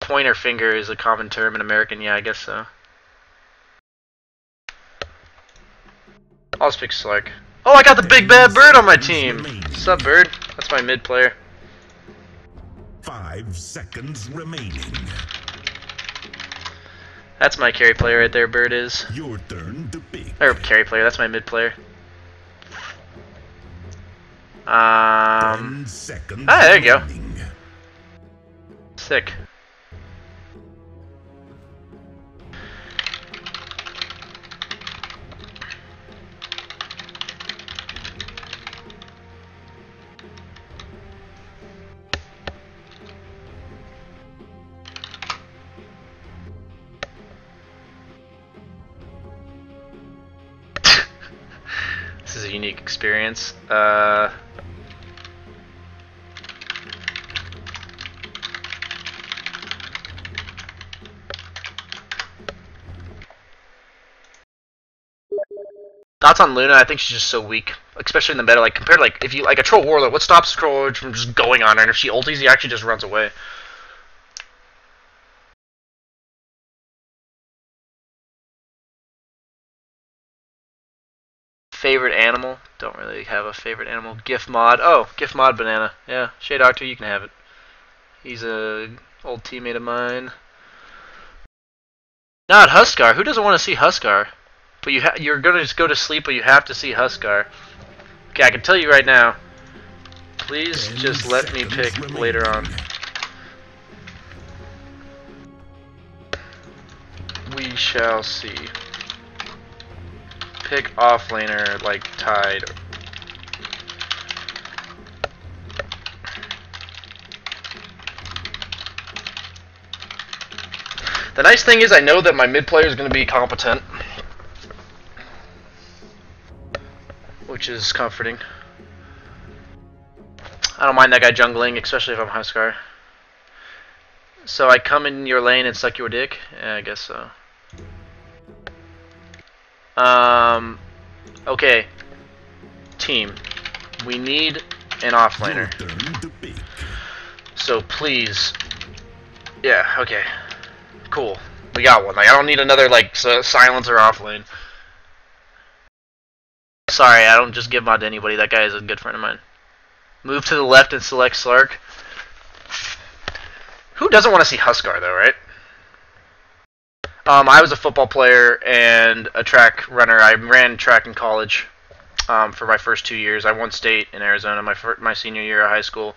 Pointer finger is a common term in American. Yeah, I guess so. I'll just pick Slark. Oh, I got the big bad bird on my team. What's up, bird? That's my mid player. 5 seconds remaining. That's my carry player right there, bird is. Your turn to pick. Or carry player, that's my mid player. 10 seconds there you go. remaining. Sick. This is a unique experience. Thoughts on Luna? I think she's just so weak, especially in the meta. Compared to if you a Troll Warlord, what stops Troll Warlord from just going on her? And if she ulties, he actually just runs away. Favorite animal? Don't really have a favorite animal. GIF mod. Oh, GIF mod banana. Yeah, Shade Doctor, you can have it. He's a old teammate of mine. Not Huskar. Who doesn't want to see Huskar? But you're gonna just go to sleep, but you have to see Huskar. Okay, I can tell you right now. Please just let me pick later on. We shall see. Pick offlaner like Tide. The nice thing is I know that my mid player is going to be competent, which is comforting. I don't mind that guy jungling, especially if I'm Huskar. So I come in your lane and suck your dick? Yeah, I guess so. Okay. Team. We need an offlaner. So please. Yeah, okay. Cool. We got one. I don't need another, silencer offlane. Sorry, I don't just give mod to anybody. That guy is a good friend of mine. Move to the left and select Slark. Who doesn't want to see Huskar, though, right? I was a football player and a track runner. I ran track in college for my first 2 years. I won state in Arizona my senior year of high school.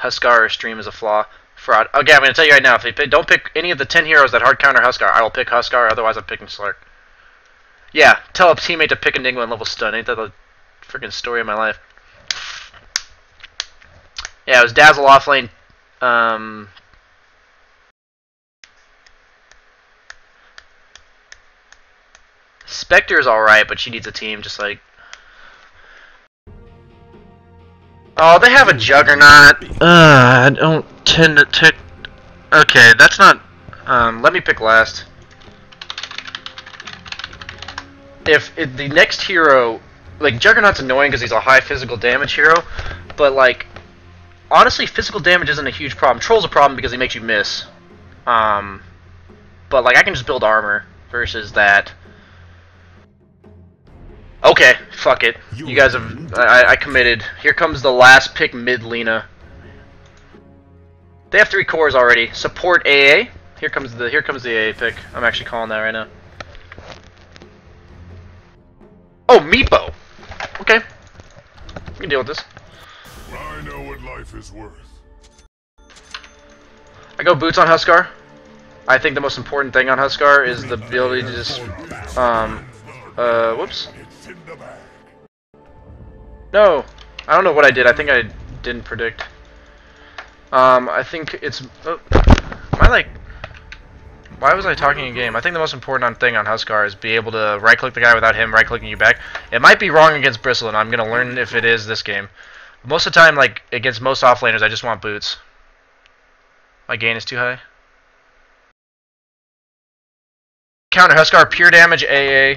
Huskar or stream is a flaw. Fraud. Okay, I'm going to tell you right now, if you don't pick any of the 10 heroes that hard counter Huskar, I will pick Huskar, otherwise I'm picking Slark. Yeah, tell a teammate to pick Enigma and level stun. Ain't that the freaking story of my life? Yeah, it was Dazzle offlane. Spectre's alright, but she needs a team, just like... Oh, they have a Juggernaut. I don't tend to pick... Okay, that's not... let me pick last. If the next hero... Juggernaut's annoying because he's a high physical damage hero, but, honestly, physical damage isn't a huge problem. Troll's a problem because he makes you miss. But, I can just build armor versus that. Okay, fuck it. You guys have... I committed. Here comes the last pick mid Lina. They have 3 cores already. Support AA. Here comes the AA pick. I'm actually calling that right now. Oh, Meepo! Okay. We can deal with this. I know what life is worth. I go boots on Huskar. I think the most important thing on Huskar is the ability to just, whoops. No, I don't know what I did. I think I didn't predict. I think it's, oh, am I like, why was I talking in game? I think the most important thing on Huskar is be able to right-click the guy without him right-clicking you back. It might be wrong against Bristle, and I'm going to learn if it is this game. Most of the time, like, against most offlaners, I just want boots. My gain is too high. Counter Huskar, pure damage, AA.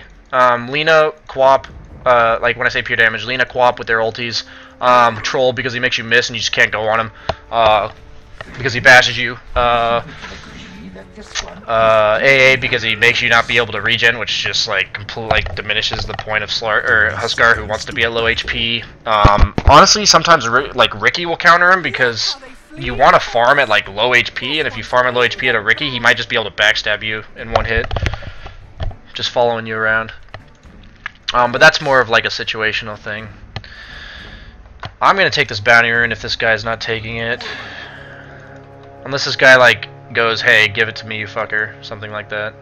Lina, Quap, like when I say pure damage, Lina, Quap with their ultis. Troll because he makes you miss and you just can't go on him. Because he bashes you. AA because he makes you not be able to regen, which just like completely like diminishes the point of Huskar, who wants to be at low HP. Honestly, sometimes like Ricky will counter him because you want to farm at like low HP, and if you farm at low HP at a Ricky, he might just be able to backstab you in one hit, just following you around. But that's more of like a situational thing. I'm gonna take this bounty rune if this guy's not taking it, unless this guy like goes, "Hey, give it to me, you fucker," something like that.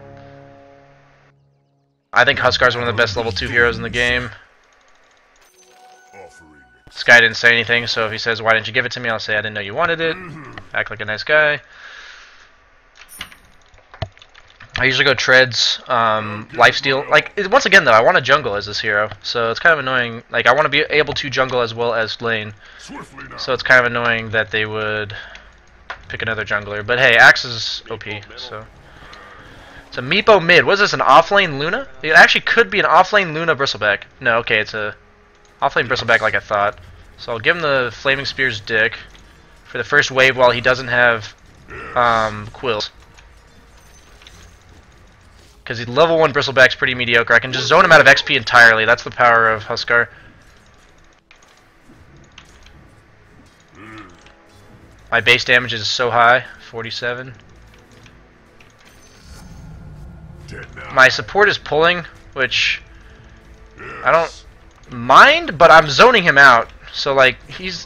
I think Huskar's one of the best level 2 heroes in the game. This guy didn't say anything, so if he says, "Why didn't you give it to me?" I'll say, "I didn't know you wanted it." Act like a nice guy. I usually go treads, lifesteal. Like, once again though, I want to jungle as this hero, so it's kind of annoying. Like, I want to be able to jungle as well as lane, so it's kind of annoying that they would pick another jungler. But hey, Axe is OP, so it's a Meepo mid. What is this, an offlane Luna? It actually could be an offlane Luna Bristleback. No, okay, it's a offlane Bristleback like I thought. So I'll give him the Flaming Spear's dick for the first wave while he doesn't have quills. Because he's level 1 Bristleback's pretty mediocre. I can just zone him out of XP entirely. That's the power of Huskar. My base damage is so high, 47. My support is pulling, which I don't mind, but I'm zoning him out. So like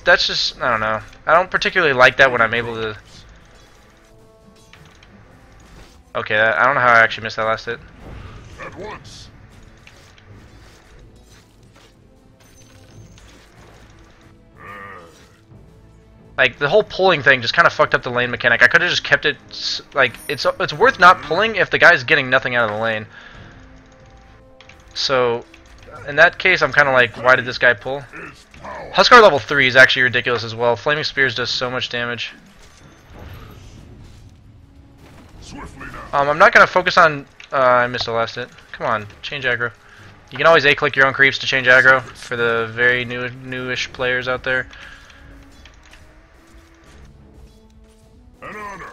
that's just, I don't know. I don't particularly like that when I'm able to. Okay, I don't know how I actually missed that last hit. At once. Like, the whole pulling thing just kind of fucked up the lane mechanic. I could have just kept it, like, it's worth not pulling if the guy's getting nothing out of the lane. So, in that case, I'm kind of like, why did this guy pull? Huskar level 3 is actually ridiculous as well. Flaming Spears does so much damage. I'm not going to focus on... I missed the last hit. Come on, change aggro. You can always A-click your own creeps to change aggro for the very newish players out there. An honor.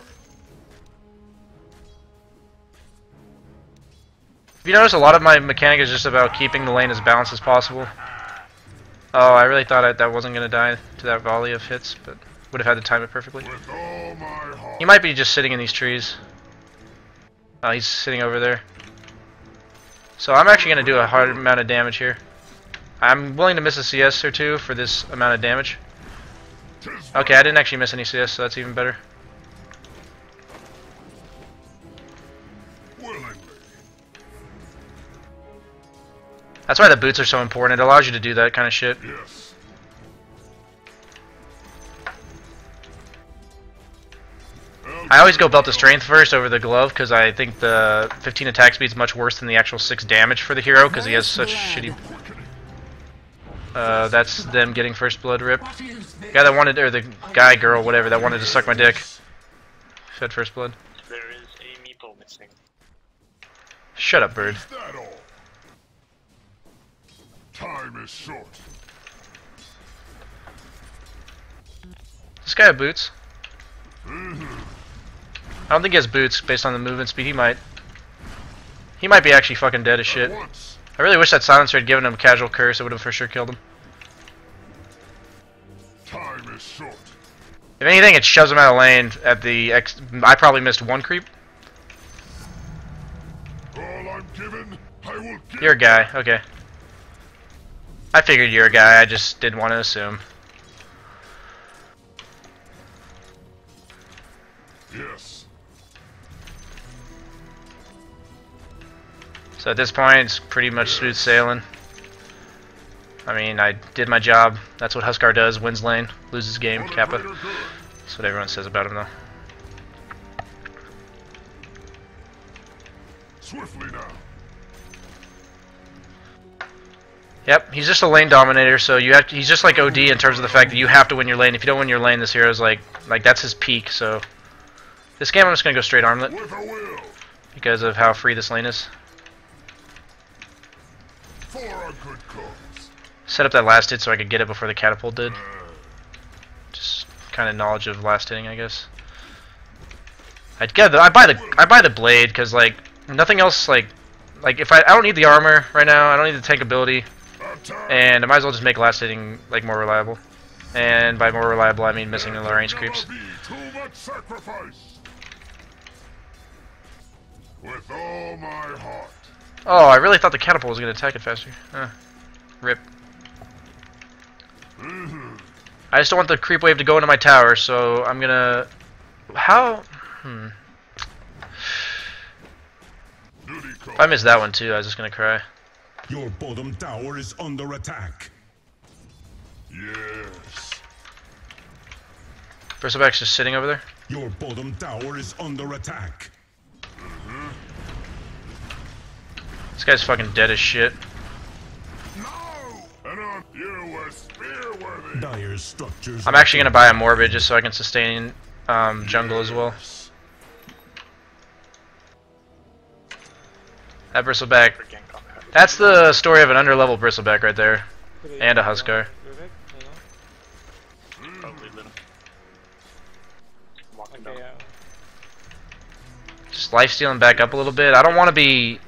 If you notice, a lot of my mechanic is just about keeping the lane as balanced as possible. Oh, I really thought that wasn't going to die to that volley of hits, but would have had to time it perfectly. With all my heart. He might be just sitting in these trees. Oh, he's sitting over there. So I'm actually going to do a hard amount of damage here. I'm willing to miss a CS or two for this amount of damage. Okay, I didn't actually miss any CS, so that's even better. That's why the boots are so important. It allows you to do that kind of shit. Yes. I always go Belt of Strength first over the Glove because I think the 15 attack speed is much worse than the actual 6 damage for the hero because he has such shitty... that's them getting first blood rip. Guy that wanted, or the guy, girl, whatever, that wanted to suck my dick. Fed first blood. There is a meeple missing. Shut up, bird. Is that all? Time is short. This guy have boots? I don't think he has boots based on the movement speed. He might. He might be actually fucking dead as shit. I really wish that silencer had given him a casual curse. It would have for sure killed him. Time is short. If anything, it shoves him out of lane at the X. I probably missed one creep. All I'm given, I will give. You're a guy. Okay. I figured you're a guy. I just didn't want to assume. Yes. So at this point, it's pretty much smooth sailing. I mean, I did my job. That's what Huskar does. Wins lane, loses game, Kappa. That's what everyone says about him, though. Swiftly now. Yep, he's just a lane dominator, so you have to, he's just like OD in terms of the fact that you have to win your lane. If you don't win your lane, this hero's like that's his peak. So this game I'm just gonna go straight armlet With a will. because of how free this lane is. For a good cause. Set up that last hit so I could get it before the catapult did. Just kind of knowledge of last hitting, I guess. I buy the blade because like nothing else like if I don't need the armor right now, I don't need the tank ability. And I might as well just make last hitting like more reliable. And by more reliable, I mean missing the low range creeps. Too much sacrifice. With all my heart. Oh, I really thought the catapult was going to attack it faster. Rip. I just don't want the creep wave to go into my tower, so I'm gonna... How? If I missed that one too, I was just gonna cry. Your bottom tower is under attack. Yes. Bristleback's just sitting over there. Your bottom tower is under attack. This guy's fucking dead as shit. No! And on you were spear-worthy. Dire structures. I'm actually gonna buy a Morbid just so I can sustain jungle as well. That Bristleback. For gank combat. That's the story of an underleveled Bristleback right there. And a Huskar. Probably little. Walking down. Just lifestealing back up a little bit. I don't want to be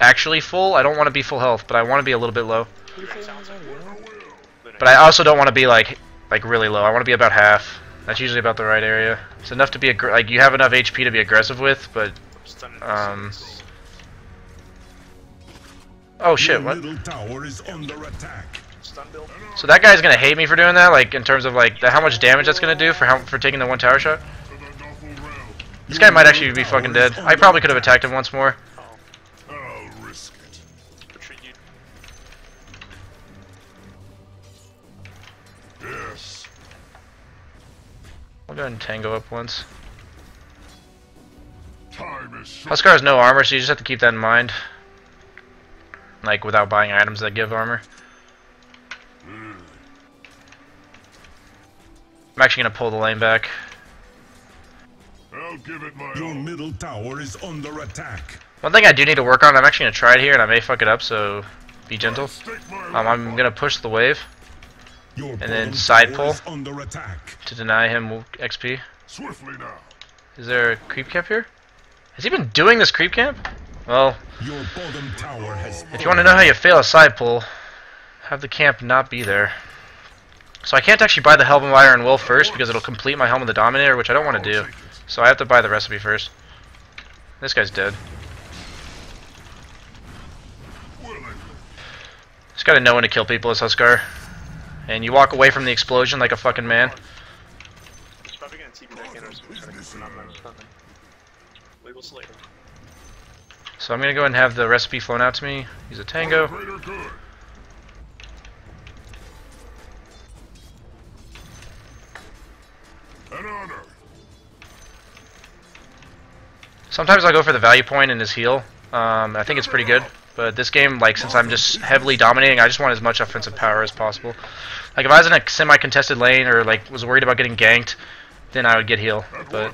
actually full. I don't want to be full health, but I want to be a little bit low. But I also don't want to be like really low. I want to be about half. That's usually about the right area. It's enough to be like you have enough HP to be aggressive with, but oh shit, what? Your middle tower is under attack. Stun build. So that guy's gonna hate me for doing that, like in terms of like how much damage that's gonna do for taking the one tower shot. This guy might actually be fucking dead. I probably could have attacked him once more. I'll risk it. Retreat you. Yes. I'll go ahead and tango up once. Time is short. Huskar has no armor, so you just have to keep that in mind. Like without buying items that give armor. I'm actually gonna pull the lane back. I'll give it my Your all. middle tower is under attack. One thing I do need to work on, I'm actually gonna try it here and I may fuck it up, so be gentle. Stake my I'm gonna push the wave Your and then bottom side tower pull is under attack. to deny him XP. Swiftly now. Is there a creep camp here? Has he been doing this creep camp? Well, Your bottom tower has. if you want to know how you fail a side pull, have the camp not be there. So I can't actually buy the Helm of Iron Will first because it'll complete my Helm of the Dominator, which I don't want to do. So I have to buy the recipe first. This guy's dead. Just gotta know when to kill people as Huskar. And you walk away from the explosion like a fucking man. He's probably gonna TP back in or something. Trying to keep an eye on something. Label Slayer. So I'm gonna go ahead and have the recipe flown out to me. Use a tango. Greater good. An honor. Sometimes I'll go for the value point in his heal. I think it's pretty good. But this game, like, since I'm just heavily dominating, I just want as much offensive power as possible. Like, if I was in a semi-contested lane or, like, was worried about getting ganked, then I would get heal. But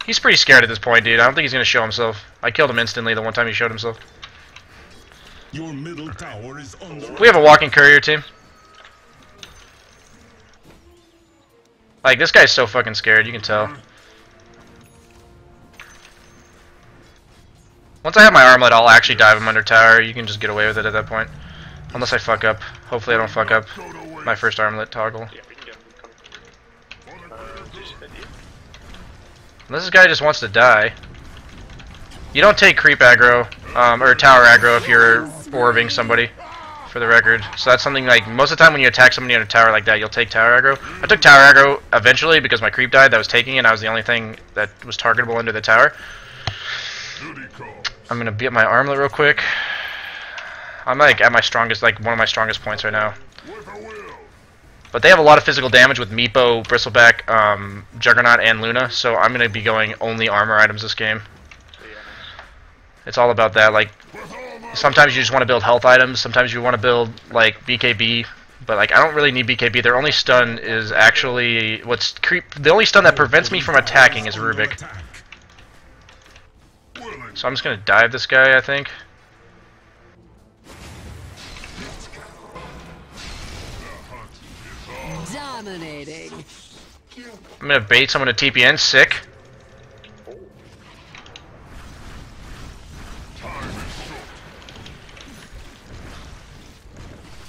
he's pretty scared at this point, dude. I don't think he's going to show himself. I killed him instantly the one time he showed himself. Your middle tower is under. We have a walking courier team. Like, this guy's so fucking scared, you can tell. Once I have my armlet, I'll actually dive him under tower. You can just get away with it at that point. Unless I fuck up. Hopefully I don't fuck up my first armlet toggle. Yeah, we can get him coming. Just idea. Unless this guy just wants to die. You don't take creep aggro, or tower aggro if you're orbing somebody. for the record. So that's something like most of the time when you attack somebody on a tower like that, you'll take tower aggro. I took tower aggro eventually because my creep died that was taking it, and I was the only thing that was targetable under the tower. I'm gonna be at my armlet real quick. I'm like at my strongest, like one of my strongest points right now. But they have a lot of physical damage with Meepo, Bristleback, Juggernaut, and Luna, so I'm gonna be going only armor items this game. It's all about that. Like sometimes you just want to build health items, sometimes you want to build like BKB, but like I don't really need BKB. Their only stun is actually the only stun that prevents me from attacking is Rubik. So I'm just gonna dive this guy, I think. Dominating. I'm gonna bait someone to TPN. Sick.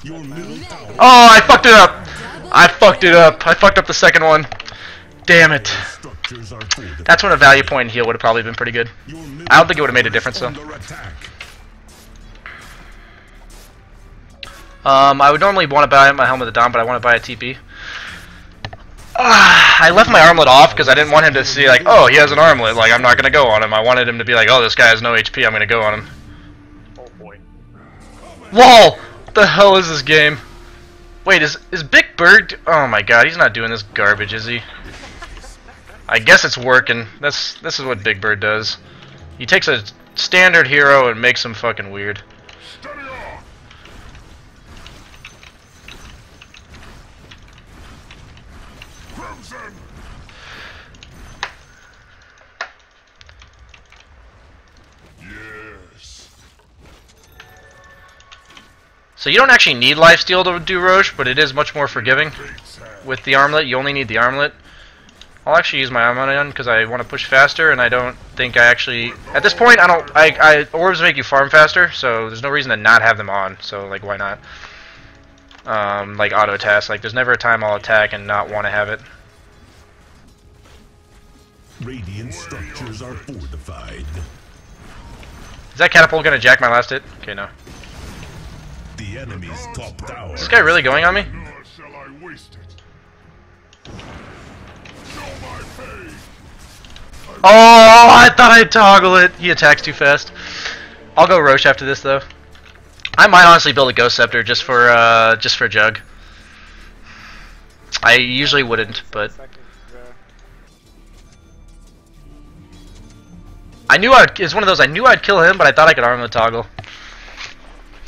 Oh, I fucked it up. I fucked it up. I fucked up the second one. Damn it. That's when a value point and heal would have probably been pretty good. I don't think it would have made a difference though. I would normally want to buy my Helmet of Dawn, but I want to buy a TP. I left my armlet off because I didn't want him to see like, oh, he has an armlet, like I'm not going to go on him. I wanted him to be like, oh, this guy has no HP, I'm going to go on him. Oh boy. LOL! What the hell is this game? Wait, is Big Bird... Oh my god, he's not doing this garbage, is he? I guess it's working. This is what Big Bird does. He takes a standard hero and makes him fucking weird. So you don't actually need lifesteal to do Roche, but it is much more forgiving with the armlet. You only need the armlet. I'll actually use my armlet on because I want to push faster, and I don't think I actually... At this point, orbs make you farm faster, so there's no reason to not have them on, so like why not? Like auto task, like there's never a time I'll attack and not want to have it. Radiant structures are fortified. Is that catapult gonna jack my last hit? Okay, no. The enemy's top tower. Is this guy really going on me? Nor shall I waste it. Show my pain. Oh, I thought I'd toggle it. He attacks too fast. I'll go Roche after this though. I might honestly build a Ghost Scepter just for Jug. I usually wouldn't, but I knew it's one of those I knew I'd kill him, but I thought I could arm the toggle.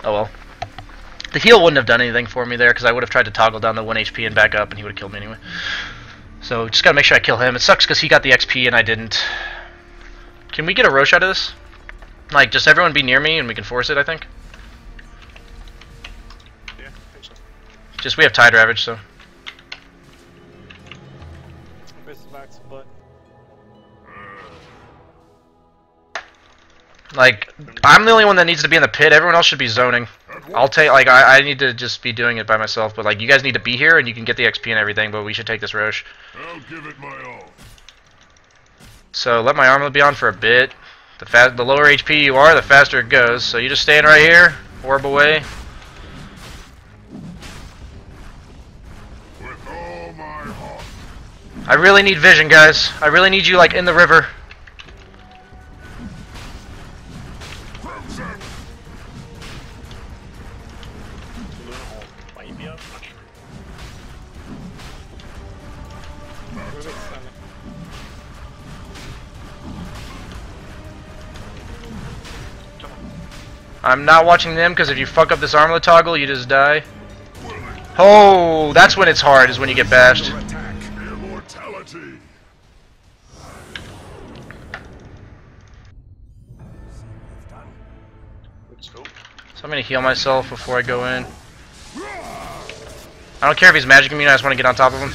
Oh well. The heal wouldn't have done anything for me there because I would have tried to toggle down the 1 HP and back up, and he would have killed me anyway. So just gotta make sure I kill him. It sucks because he got the XP and I didn't. Can we get a Roche out of this? Like, just everyone be near me and we can force it, I think. Yeah, I think so. Just we have Tide Ravage, so. Bristleback's butt. Like, I'm the only one that needs to be in the pit. Everyone else should be zoning. I'll take, like, I need to just be doing it by myself. But, like, you guys need to be here and you can get the XP and everything, but we should take this Roche. I'll give it my all. So, let my armlet be on for a bit. The lower HP you are, the faster it goes. So, you just stand right here, orb away. With all my heart. I really need vision, guys. I really need you, like, in the river. Crimson. Luna Hole. Might be up. Not sure. Rubik's stunning. Come on. I'm not watching them because if you fuck up this armlet toggle, you just die. Oh, that's when it's hard, is when you get bashed. Attack. Immortality. Let's go. So I'm gonna heal myself before I go in. I don't care if he's magic immune, I just want to get on top of him.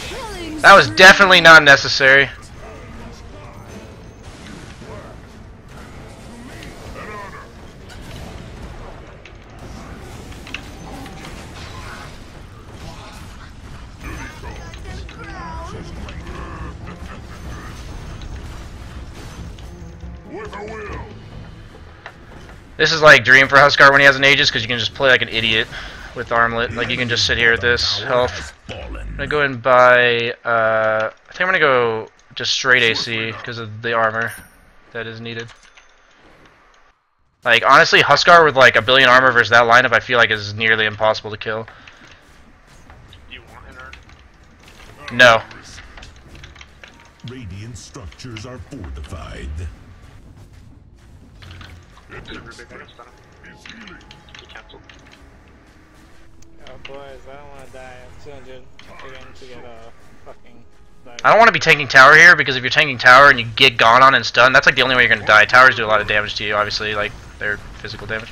Killing That was definitely not necessary. With a will. This is like dream for Huskar when he has an Aegis, because you can just play like an idiot with Armlet. Like you can just sit here at this health. I'm gonna go ahead and buy. I think I'm gonna go just straight AC because of the armor that is needed. Like honestly, Huskar with like a billion armor versus that lineup, I feel like is nearly impossible to kill. Do you want an urn? No. Radiant structures are fortified. Is it Rubik? I guess he cancelled. Oh boys, I don't want to die. I'm 200 again to get a fucking dive. I don't want to be tanking tower here because if you're tanking tower and you get gone on and stunned, that's like the only way you're gonna die. Towers do a lot of damage to you, obviously, like their physical damage.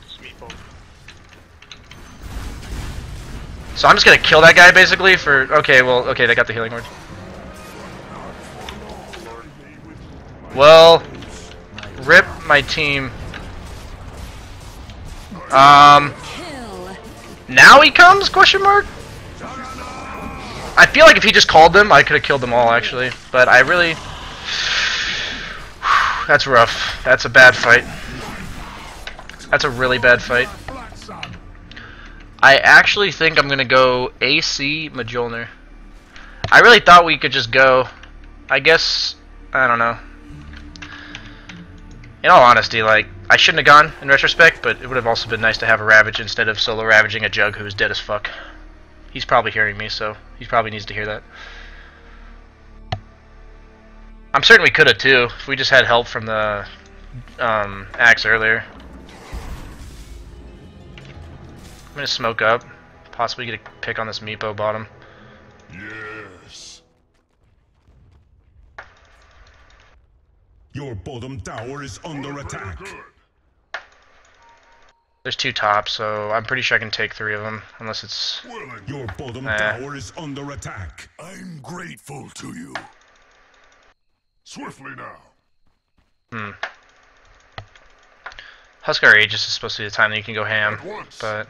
Just meatball. So I'm just gonna kill that guy basically for. Okay, well, okay, they got the healing word. Well, rip my team. Kill. Now he comes? Question mark. I feel like if he just called them, I could have killed them all actually. But I really. That's rough. That's a bad fight. That's a really bad fight. I actually think I'm gonna go AC Mjolnir. I really thought we could just go. I guess I don't know. In all honesty, like I shouldn't have gone in retrospect, but it would have also been nice to have a Ravage instead of solo ravaging a Jug who is dead as fuck. He's probably hearing me, so he probably needs to hear that. I'm certain we could have too if we just had help from the axe earlier. I'm gonna smoke up, possibly get a pick on this Meepo bottom. Yes. Your bottom tower is under attack. Good. There's two tops, so I'm pretty sure I can take 3 of them, unless it's. Willing. Your bottom tower is under attack. I'm grateful to you. Swiftly now. Huskar Aegis is supposed to be the time that you can go ham, At once. but.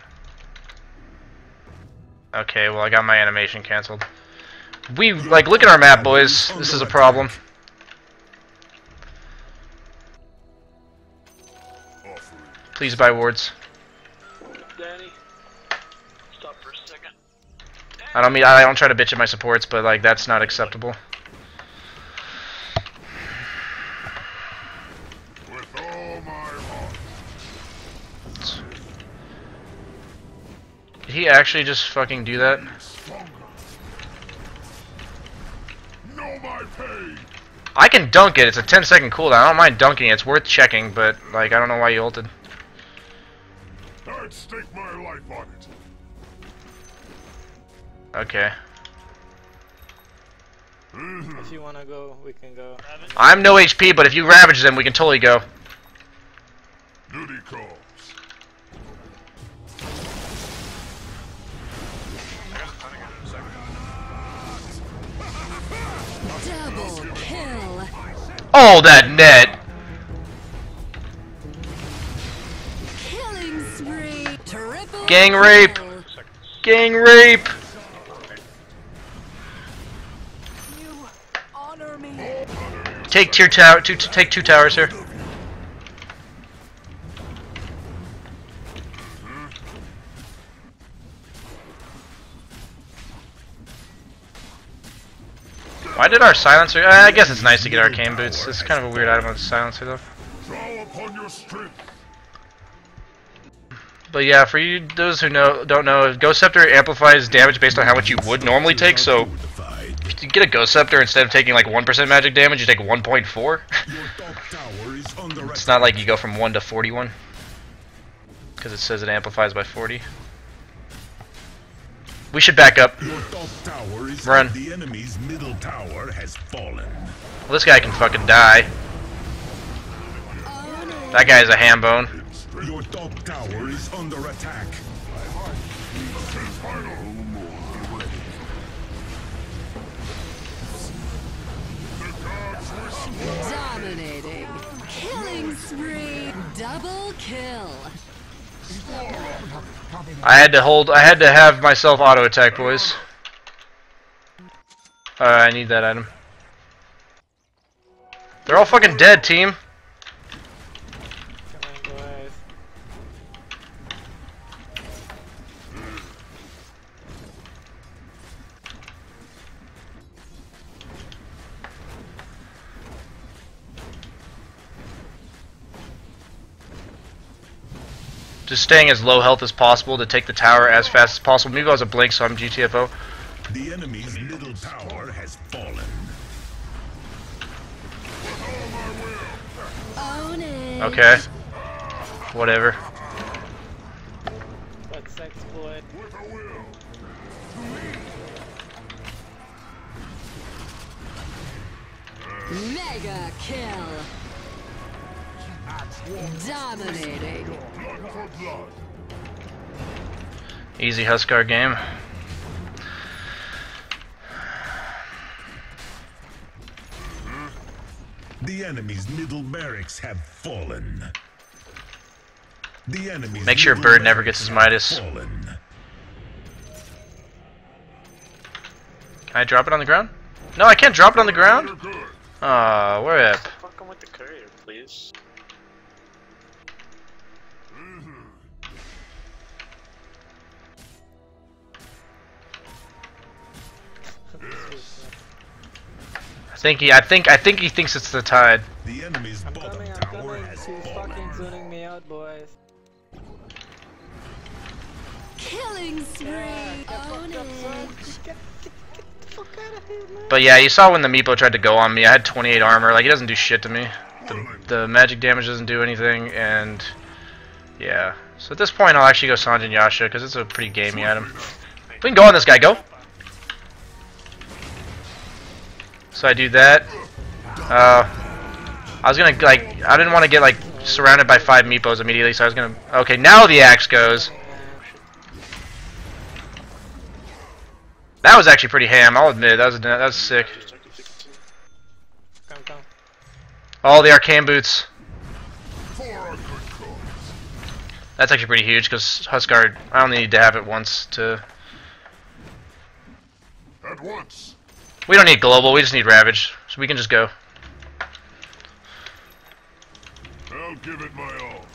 Okay, well I got my animation canceled. We like look at our map, boys. This is a problem. Offering. Please buy wards. Danny, stop for a second. I don't try to bitch at my supports, but like that's not acceptable. With all my heart. Did he actually just fucking do that? Stronger. Know my pain. I can dunk it. It's a 10-second cooldown. I don't mind dunking it. It's worth checking, but like I don't know why you ulted. I'd stake my life on it. Okay. If you want to go, we can go. I'm no HP, but if you ravage them, we can totally go. Duty calls. Double kill. Oh, that net! Killing spree. Triple Gang rape. kill. Gang rape! You honor me. Take tier tower. Take 2 towers here. Why did our silencer? I guess it's nice to get arcane boots. It's kind of a weird item with the silencer though. Draw upon your strength. But yeah, for you those who don't know, Ghost Scepter amplifies damage based on how much you would normally take. So Fortified. if you get a Ghost Scepter, instead of taking like 1% magic damage, you take 1.4. Your top tower is under It's attack. not like you go from 1 to 41, because it says it amplifies by 40. We should back up. Your top tower is Run. The enemy's middle tower has fallen. Well, this guy can fucking die. That guy's a ham bone. Your top tower is under attack. Dominating. Killing spree. Double kill. I had to have myself auto attack, boys. I need that item. They're all fucking dead, team. Just staying as low health as possible to take the tower as fast as possible. Meepo has a blink, so I'm GTFO. The enemy's middle tower has fallen. Own it. Okay. Whatever. Let's exploit. Mega kill. Dominating. Easy Huskar game. The enemy's middle barracks have fallen. The enemy's Make sure middle Bird never barracks gets his have Midas. fallen. Can I drop it on the ground? No, I can't drop it on the ground? Aw, where at? Fuck him with the courier, please. I think he thinks it's the tide. The enemy's I'm bottom coming, I'm tower coming. has She's fallen. fucking tuning me out, boys. Killing spree. Own it. Get the fuck out of here, man. But yeah, you saw when the Meepo tried to go on me. I had 28 armor. Like, he doesn't do shit to me. The magic damage doesn't do anything, and yeah. So at this point, I'll actually go Sanjin Yasha because it's a pretty gamey item. We can go on this guy. Go. So I do that. I was gonna like, I didn't want to get like surrounded by 5 Meepos immediately, so I was gonna. Okay, now the axe goes. That was actually pretty ham. I'll admit that was sick. Come. All the arcane boots. That's actually pretty huge because Huskar, I only need to have it once to. At once. We don't need global. We just need Ravage, so we can just go. I'll give it my all.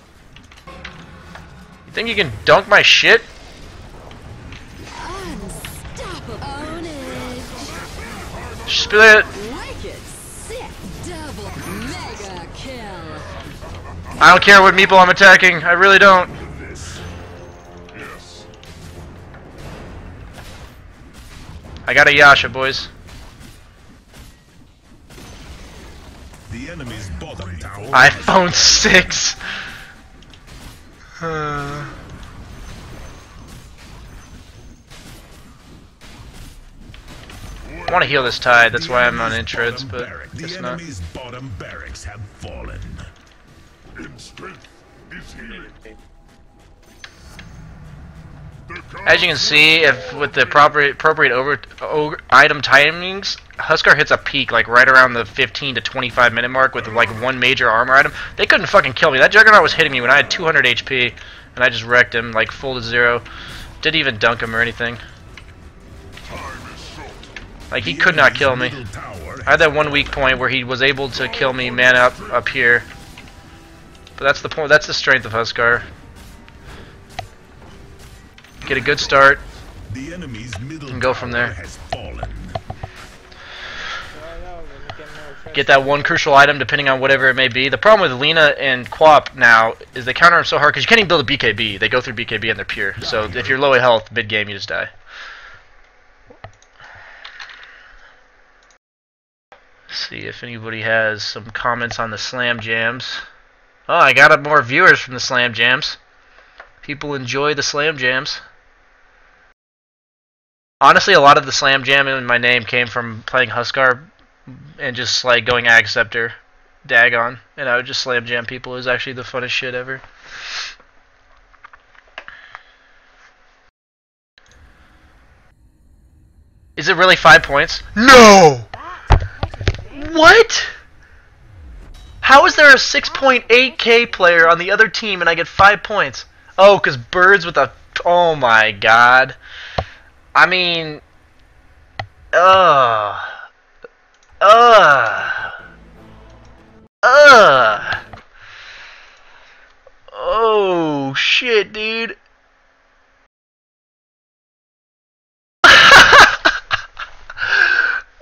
You think you can dunk my shit? Unstoppable. Own it. Split. Wicked sick. Double mega kill. I don't care what meeple I'm attacking. I really don't. Yes. I got a Yasha, boys. The enemy's bottom tower. iPhone 6. I want to heal this tide. That's why I'm on intreds, but The it's not. enemy's bottom barracks have fallen. In strength is healing. As you can see, if with the appropriate item timings, Huskar hits a peak like right around the 15 to 25 minute mark with like one major armor item. They couldn't fucking kill me. That Juggernaut was hitting me when I had 200 HP, and I just wrecked him like full to 0. Didn't even dunk him or anything. Like he could not kill me. I had that one weak point where he was able to kill me man up here. But that's the point. That's the strength of Huskar. Get a good start. The enemy's middle And go from tower there. has fallen. Get that one crucial item depending on whatever it may be. The problem with Lina and Quap now is they counter him so hard because you can't even build a BKB. They go through BKB and they're pure. So if you're low health mid game, you just die. See if anybody has some comments on the Slam Jams. Oh, I got more viewers from the Slam Jams. People enjoy the Slam Jams. Honestly, a lot of the Slam Jam in my name came from playing Huskar and just like going Ag Scepter, Dagon, and I would just Slam Jam people. It was actually the funnest shit ever. Is it really 5 points? No! What? How is there a 6.8k player on the other team and I get 5 points? Oh, because Bird's with a... Oh my god. I mean... Oh shit, dude.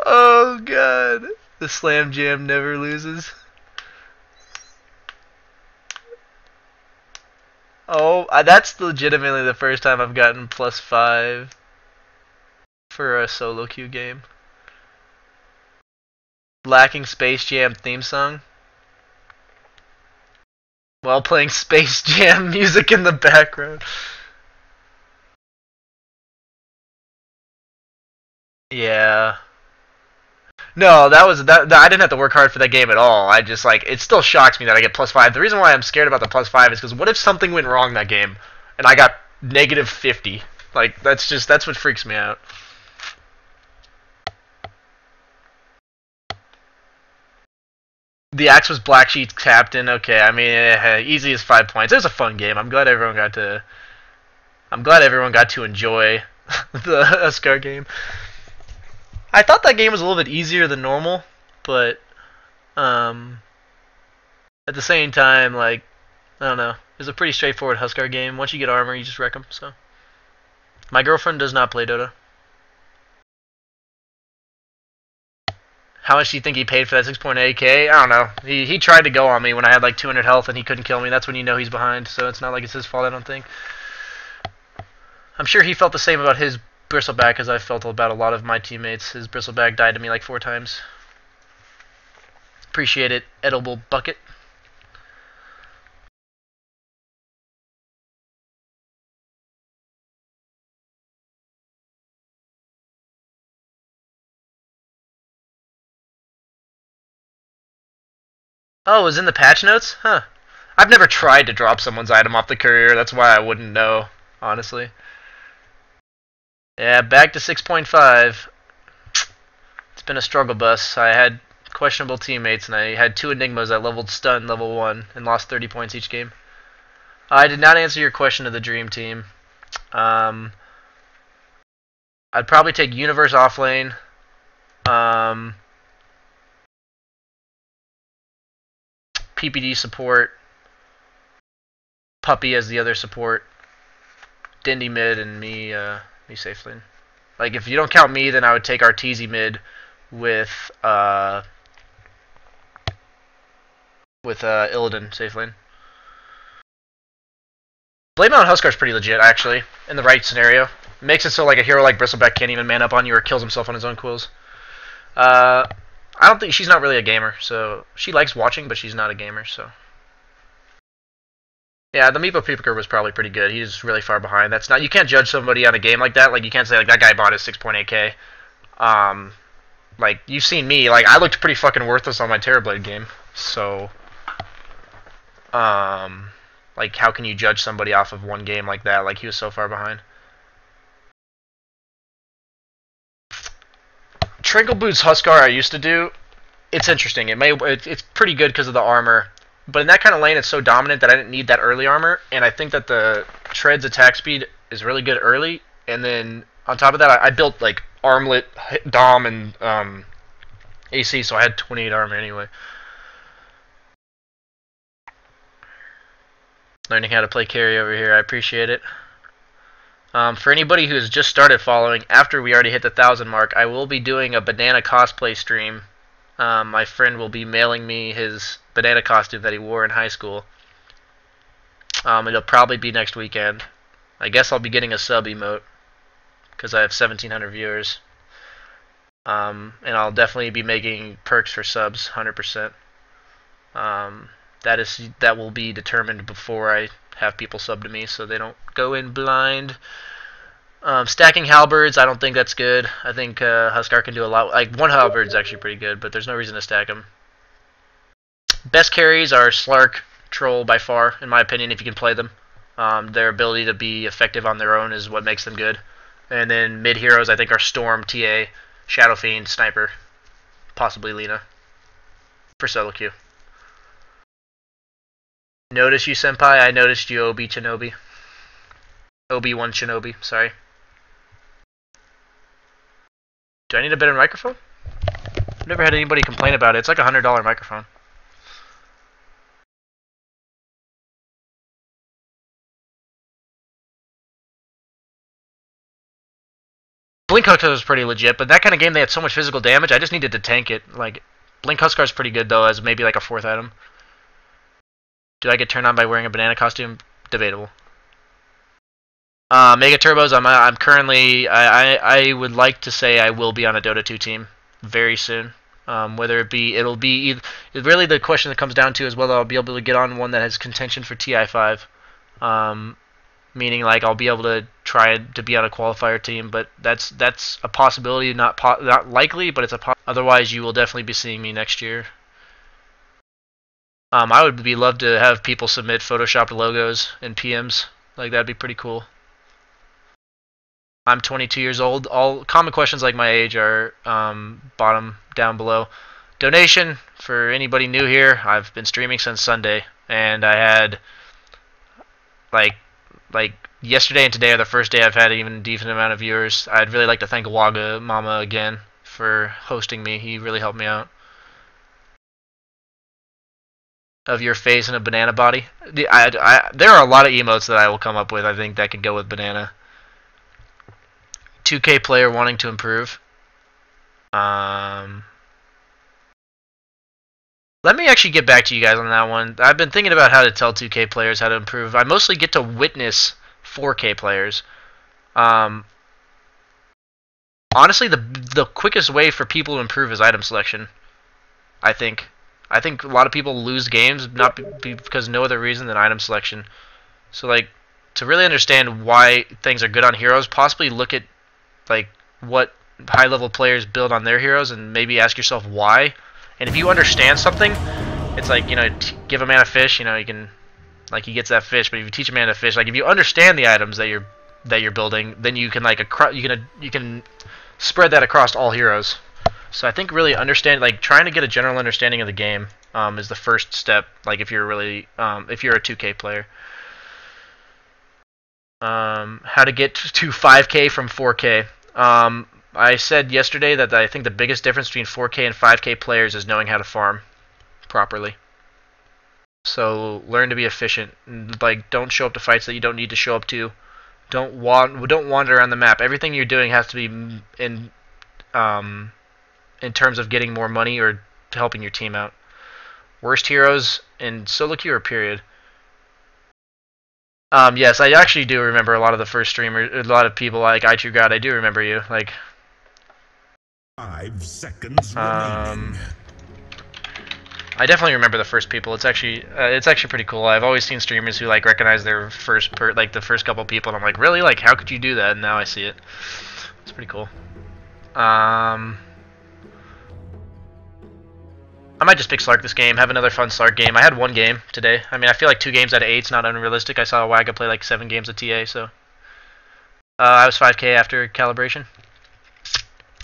Oh god. The Slam Jam never loses. Oh, that's legitimately the first time I've gotten +5 for a solo queue game. Lacking Space Jam theme song. While playing Space Jam music in the background. Yeah. No, that I didn't have to work hard for that game at all. I just like it still shocks me that I get +5. The reason why I'm scared about the +5 is because what if something went wrong that game and I got -50? Like that's what freaks me out. The Axe was Black Sheep's captain. Okay, I mean easy as 5 points. It was a fun game. I'm glad everyone got to enjoy the Huskar game. I thought that game was a little bit easier than normal, but at the same time, like, I don't know. It was a pretty straightforward Huskar game. Once you get armor, you just wreck them. So, my girlfriend does not play Dota. How much do you think he paid for that 6.8K? I don't know. He tried to go on me when I had like 200 health and he couldn't kill me. That's when you know he's behind. So it's not like it's his fault, I don't think. I'm sure he felt the same about his Bristleback as I felt about a lot of my teammates. His Bristleback died to me like 4 times. Appreciate it, Edible Bucket. Oh, it was in the patch notes? Huh. I've never tried to drop someone's item off the courier. That's why I wouldn't know, honestly. Yeah, back to 6.5. It's been a struggle bus. I had questionable teammates, and I had 2 Enigmas that leveled stun level 1 and lost 30 points each game. I did not answer your question of the dream team. I'd probably take Universe off lane. PPD support. Puppy as the other support. Dindy mid and me safe lane. Like if you don't count me, then I would take Arteezy mid with Illidan safe lane. Blade Mountain Huskar's pretty legit actually in the right scenario. It makes it so like a hero like Bristleback can't even man up on you or kills himself on his own quills. I don't think she's not really a gamer, so she likes watching, but she's not a gamer, so. Yeah, the Meepo Peeper was probably pretty good. He's really far behind. That's not, you can't judge somebody on a game like that. Like you can't say like that guy bought his 6.8K. Like you've seen me. Like I looked pretty fucking worthless on my Terrorblade game. So, like how can you judge somebody off of one game like that? Like he was so far behind. Trinkle Boots Huskar I used to do. It's interesting. It's pretty good because of the armor. But in that kind of lane, it's so dominant that I didn't need that early armor, and I think that the Tread's attack speed is really good early, and then on top of that, I built like Armlet, Dom, and AC, so I had 28 armor anyway. Learning how to play carry over here, I appreciate it. For anybody who has just started following, after we already hit the 1,000 mark, I will be doing a banana cosplay stream. My friend will be mailing me his banana costume that he wore in high school. It'll probably be next weekend. I guess I'll be getting a sub emote because I have 1,700 viewers. And I'll definitely be making perks for subs, 100%. That will be determined before I have people sub to me, so they don't go in blind. Stacking halberds, I don't think that's good. I think Huskar can do a lot. Like one halberd is actually pretty good, but there's no reason to stack them. Best carries are Slark, Troll by far, in my opinion, if you can play them. Their ability to be effective on their own is what makes them good. And then mid heroes, I think, are Storm, TA, Shadow Fiend, Sniper, possibly Lina for solo queue. Notice you, Senpai. I noticed you, Obi Shinobi. Obi-Wan Shinobi, sorry. Do I need a better microphone? I've never had anybody complain about it. It's like a $100 microphone. Blink Huskar was pretty legit, but that kind of game they had so much physical damage, I just needed to tank it. Like, Blink Huskar's pretty good though, as maybe like a 4th item. Did I get turned on by wearing a banana costume? Debatable. Mega Turbos. I'm currently. I would like to say I will be on a Dota 2 team very soon. Whether it'll be really the question that comes down to is whether I'll be able to get on one that has contention for TI5. Meaning like I'll be able to try to be on a qualifier team, but that's a possibility, not likely, but it's a otherwise you will definitely be seeing me next year. I would love to have people submit photoshopped logos and PMs. Like that'd be pretty cool. I'm 22 years old. All common questions like my age are bottom down below. Donation for anybody new here. I've been streaming since Sunday, and I had like yesterday and today are the first day I've had even a decent amount of viewers. I'd really like to thank Waga Mama again for hosting me. He really helped me out. Of your face and a banana body. There are a lot of emotes that I will come up with, I think, that could go with banana. 2K player wanting to improve. Let me actually get back to you guys on that one. I've been thinking about how to tell 2K players how to improve. I mostly get to witness 4K players. Honestly, the quickest way for people to improve is item selection. I think a lot of people lose games not because no other reason than item selection. So like to really understand why things are good on heroes, possibly look at like what high level players build on their heroes and maybe ask yourself why. And if you understand something, it's like, you know, give a man a fish, you know, you can like he gets that fish, but if you teach a man to fish, like if you understand the items that you're building, then you can like you can spread that across all heroes. So I think really like trying to get a general understanding of the game is the first step. Like if you're really if you're a 2K player, how to get to 5K from 4K. I said yesterday that I think the biggest difference between 4K and 5K players is knowing how to farm properly. So learn to be efficient. Like don't show up to fights that you don't need to show up to. Don't wander around the map. Everything you're doing has to be in terms of getting more money or helping your team out. Worst heroes in solo queue or period? Yes, I actually do remember a lot of the first streamers, a lot of people like iTrueGod. I do remember you. Like 5 seconds remaining. I definitely remember the first people. It's actually pretty cool. I've always seen streamers who like recognize their the first couple people, and I'm like, really? Like, how could you do that? And now I see it. It's pretty cool. I might just pick Slark this game, have another fun Slark game. I had one game today. I mean, I feel like 2 games out of 8's not unrealistic. I saw Waga play like 7 games of TA, so... I was 5K after calibration.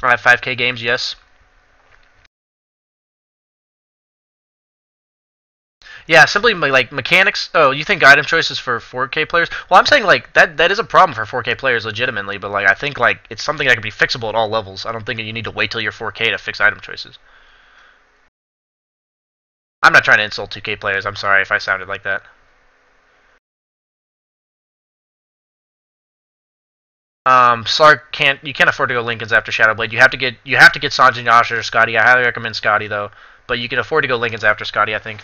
I have 5K games, yes. Yeah, simply like mechanics. Oh, you think item choices for 4K players? Well, I'm saying like that is a problem for 4K players legitimately, but like I think like it's something that can be fixable at all levels. I don't think you need to wait till you're 4K to fix item choices. I'm not trying to insult 2K players. I'm sorry if I sounded like that. Slark you can't afford to go Lincolns after Shadowblade. You have to get Sanjin, Yasha, or Scotty. I highly recommend Scotty though, but you can afford to go Lincolns after Scotty, I think.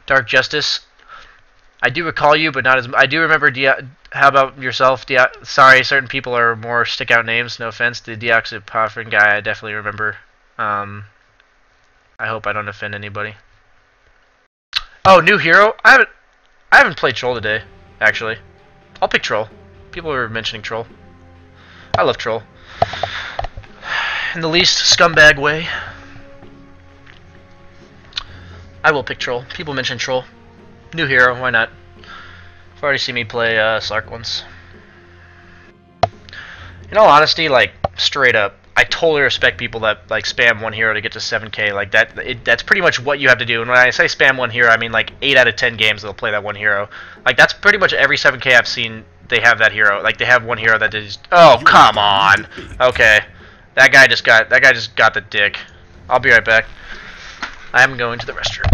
Dark Justice. I do recall you, but not as I do remember. How about yourself? Sorry, certain people are more stick out names. No offense, the Deoxypophin guy. I definitely remember. I hope I don't offend anybody. Oh, new hero? I haven't played Troll today, actually. I'll pick Troll. People were mentioning Troll. I love Troll. In the least scumbag way. I will pick Troll. People mention Troll. New hero, why not? I've already seen me play Slark once. In all honesty, like, straight up, I totally respect people that like spam one hero to get to 7K. Like that's pretty much what you have to do. And when I say spam one hero, I mean like 8 out of 10 games they'll play that one hero. Like that's pretty much every 7K I've seen. They have that hero. Like they have one hero that is. Oh come on. Okay, that guy just got the dick. I'll be right back. I am going to the restroom.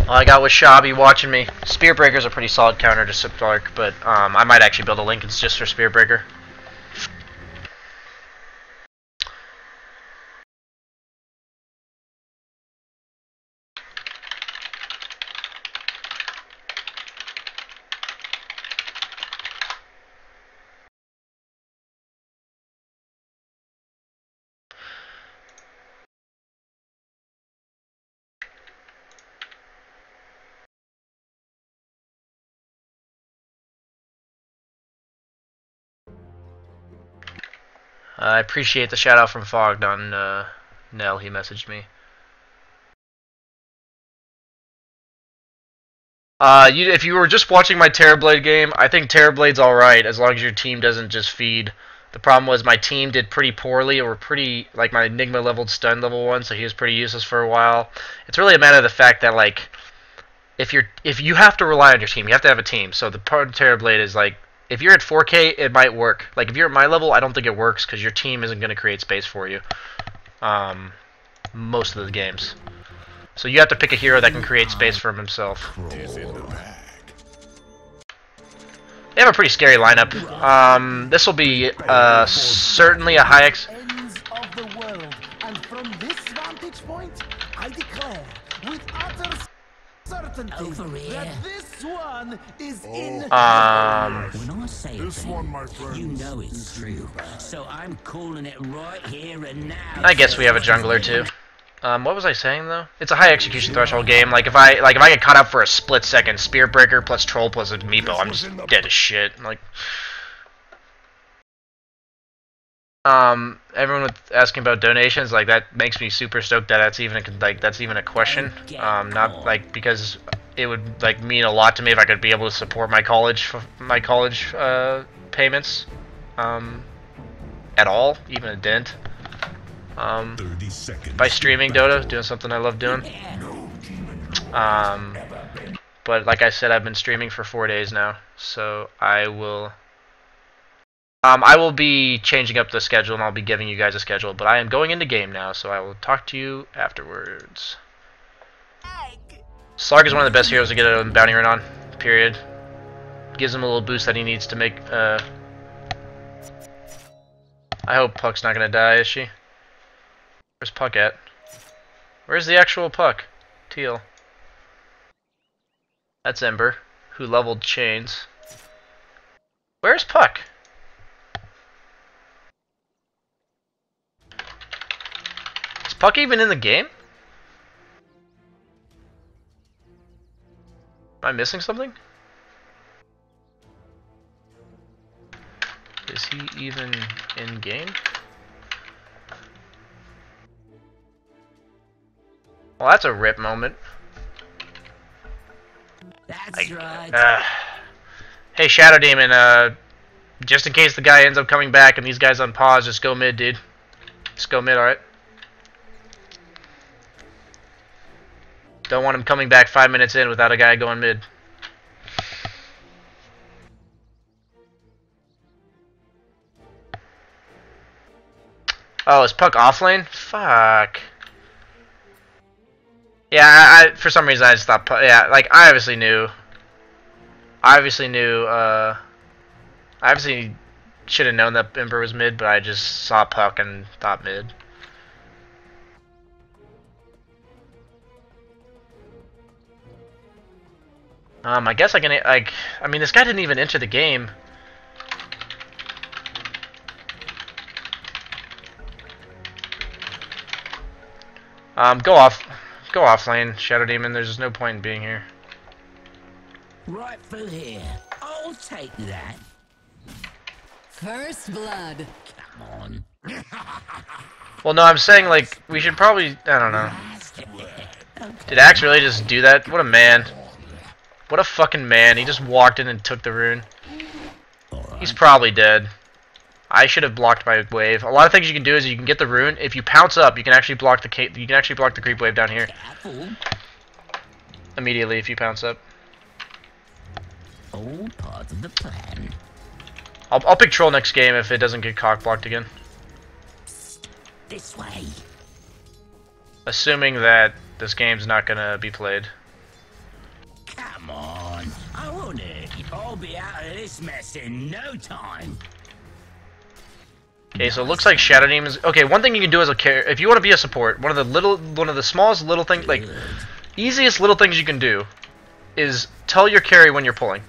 All I got was Shabby watching me. Spearbreaker's a pretty solid counter to Sipdark, but I might actually build a Lincoln's just for Spearbreaker. I appreciate the shout out from Fogged on Nell. He messaged me. If you were just watching my Terrorblade game, I think Terrorblade's alright as long as your team doesn't just feed. The problem was my team did pretty poorly, or pretty, like my Enigma leveled stun level 1, so he was pretty useless for a while. It's really a matter of the fact that, like, if you have to rely on your team, you have to have a team. So the part of Terrorblade is like, if you're at 4K, it might work. Like, if you're at my level, I don't think it works because your team isn't going to create space for you. Most of the games. So you have to pick a hero that can create space for himself. They have a pretty scary lineup. This will be certainly a high X. Ends of the world, and from this vantage point, I declare with utter certainty that this one is in. When I say a thing, you know it's true. So I'm calling it right here and now. I guess we have a jungler too. What was I saying though? It's a high execution threshold game. Like if I get caught up for a split second, Spearbreaker plus Troll plus a Meepo, I'm just dead as shit. Like, everyone was asking about donations. Like that makes me super stoked that that's even a question. Not like because it would like mean a lot to me if I could be able to support my college payments at all, even a dent. 30 seconds. By streaming Dota, doing something I love doing. But like I said, I've been streaming for 4 days now, so I will be changing up the schedule and I'll be giving you guys a schedule. But I am going into game now, so I will talk to you afterwards. Slark is one of the best heroes to get a bounty run on. Period. Gives him a little boost that he needs to make. I hope Puck's not gonna die, is she? Where's Puck at? Where's the actual Puck? Teal. That's Ember, who leveled chains. Where's Puck? Is Puck even in the game? Am I missing something? Is he even in game? Well, that's a rip moment. That's right. Hey, Shadow Demon, just in case the guy ends up coming back and these guys on pause, just go mid, dude. Just go mid, alright? Don't want him coming back 5 minutes in without a guy going mid. Oh, is Puck offlane? Fuck. Yeah, I for some reason I just thought, yeah, like I obviously knew. I obviously should have known that Ember was mid, but I just saw Puck and thought mid. I guess I can, like, I mean, this guy didn't even enter the game. Go off lane, Shadow Demon. There's no point in being here. Rightful here. I'll take that. First blood. Come on. Well, no, I'm saying, like, we should probably, I don't know. Did Axe really just do that? What a man. What a fucking man. He just walked in and took the rune. He's probably dead. I should have blocked my wave. A lot of things you can do is you can get the rune. If you pounce up, you can actually block the creep wave down here. Immediately if you pounce up. All part of the plan. I'll pick Troll next game if it doesn't get cock blocked again. This way. Assuming that this game's not gonna be played. Come on. I want it. I'll be out of this mess in no time. Okay, so it looks like Shadow Demons. Okay, one thing you can do as a character, if you want to be a support, one of the smallest little things, like easiest little things you can do, is tell your carry when you're pulling.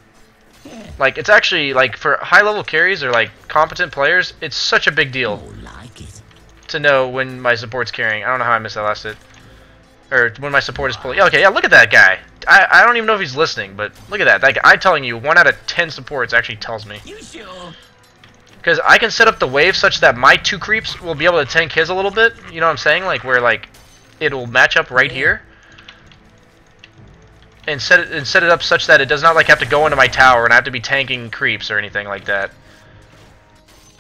Like, it's actually, like, for high-level carries or, like, competent players, it's such a big deal to know when my support's carrying. I don't know how I missed that last hit. Or when my support is pulling. Okay, yeah, look at that guy. I don't even know if he's listening, but look at that. Like, I'm telling you, 1 out of 10 supports actually tells me. You sure? Because I can set up the wave such that my 2 creeps will be able to tank his a little bit. You know what I'm saying? Like, where, like, it'll match up right here. And set it up such that it does not, like, have to go into my tower and I have to be tanking creeps or anything like that.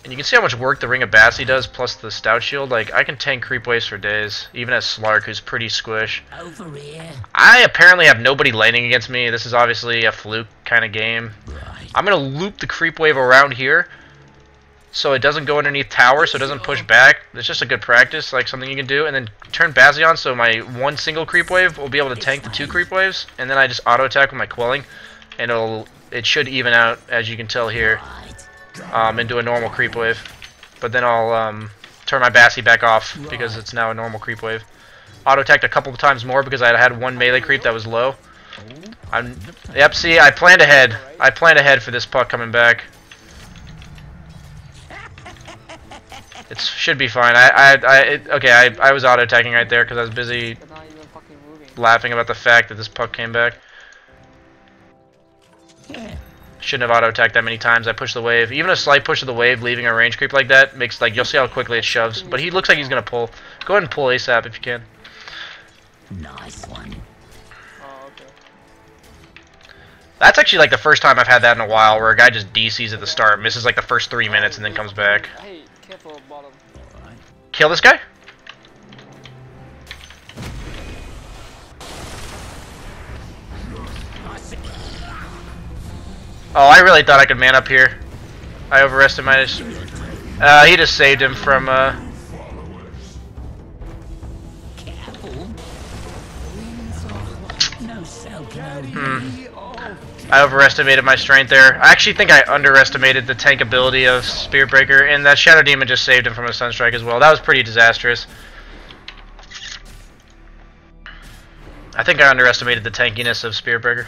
And you can see how much work the Ring of Bassy does, plus the Stout Shield. Like, I can tank creep waves for days, even as Slark, who's pretty squish. Over here. I apparently have nobody laning against me. This is obviously a fluke kind of game. Right. I'm going to loop the creep wave around here, so it doesn't go underneath tower, so it doesn't push back. It's just a good practice, like something you can do. And then turn Bassy on, so my 1 single creep wave will be able to tank the 2 creep waves. And then I just auto-attack with my Quelling, and it should even out, as you can tell here. Into a normal creep wave, but then I'll turn my Bassy back off because it's now a normal creep wave. Auto-attacked a couple of times more because I had 1 melee creep that was low. Yep, see, I planned ahead. I planned ahead for this puck coming back. It should be fine. I was auto-attacking right there because I was busy laughing about the fact that this puck came back. Shouldn't have auto-attacked that many times. I pushed the wave. Even a slight push of the wave, leaving a range creep like that, makes, like, you'll see how quickly it shoves. But he looks like he's going to pull. Go ahead and pull ASAP if you can. Nice one. Oh, okay. That's actually, like, the first time I've had that in a while, where a guy just DCs at the start, misses, like, the first 3 minutes, and then comes back. Hey, careful bottom. Kill this guy? Oh, I really thought I could man up here. I overestimated. He just saved him from, I overestimated my strength there. I actually think I underestimated the tank ability of Spirit Breaker, and that Shadow Demon just saved him from a Sunstrike as well. That was pretty disastrous. I think I underestimated the tankiness of Spirit Breaker.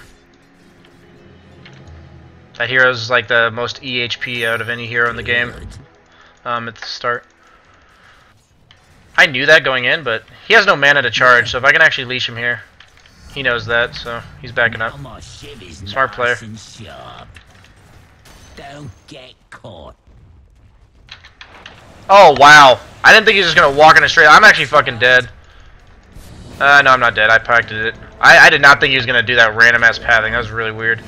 That hero's like the most EHP out of any hero in the game at the start. I knew that going in, but he has no mana to charge, so if I can actually leash him here, he knows that, so he's backing up. Smart player. Don't get caught. Oh, wow. I didn't think he was just going to walk in a straight. I'm actually fucking dead. No, I'm not dead. I pocketed it. I did not think he was going to do that random-ass pathing. That was really weird.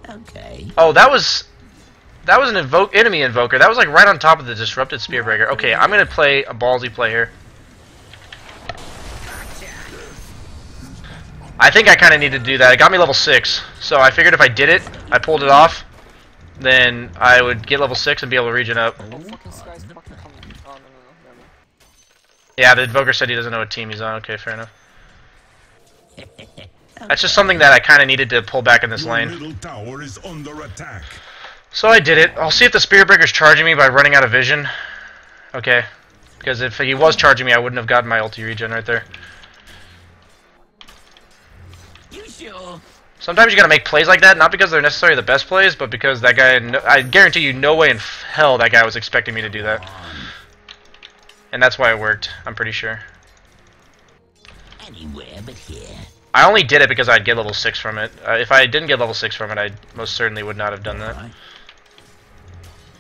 Okay. Oh, that was an enemy invoker. That was like right on top of the disrupted Spear Breaker. Okay, I'm gonna play a ballsy play here. I think I kind of needed to do that. It got me level 6, so I figured if I did it, I pulled it off, then I would get level 6 and be able to regen up. Yeah, the invoker said he doesn't know what team he's on. Okay, fair enough. That's just something that I kind of needed to pull back in this lane. Middle tower is under attack. So I did it. I'll see if the Spirit Breaker's charging me by running out of vision. Okay. Because if he was charging me, I wouldn't have gotten my ulti regen right there. You sure? Sometimes you gotta make plays like that, not because they're necessarily the best plays, but because that guy, I guarantee you, no way in hell that guy was expecting me to do that. And that's why it worked, I'm pretty sure. Anywhere but here. I only did it because I'd get level 6 from it. If I didn't get level 6 from it, I most certainly would not have done that.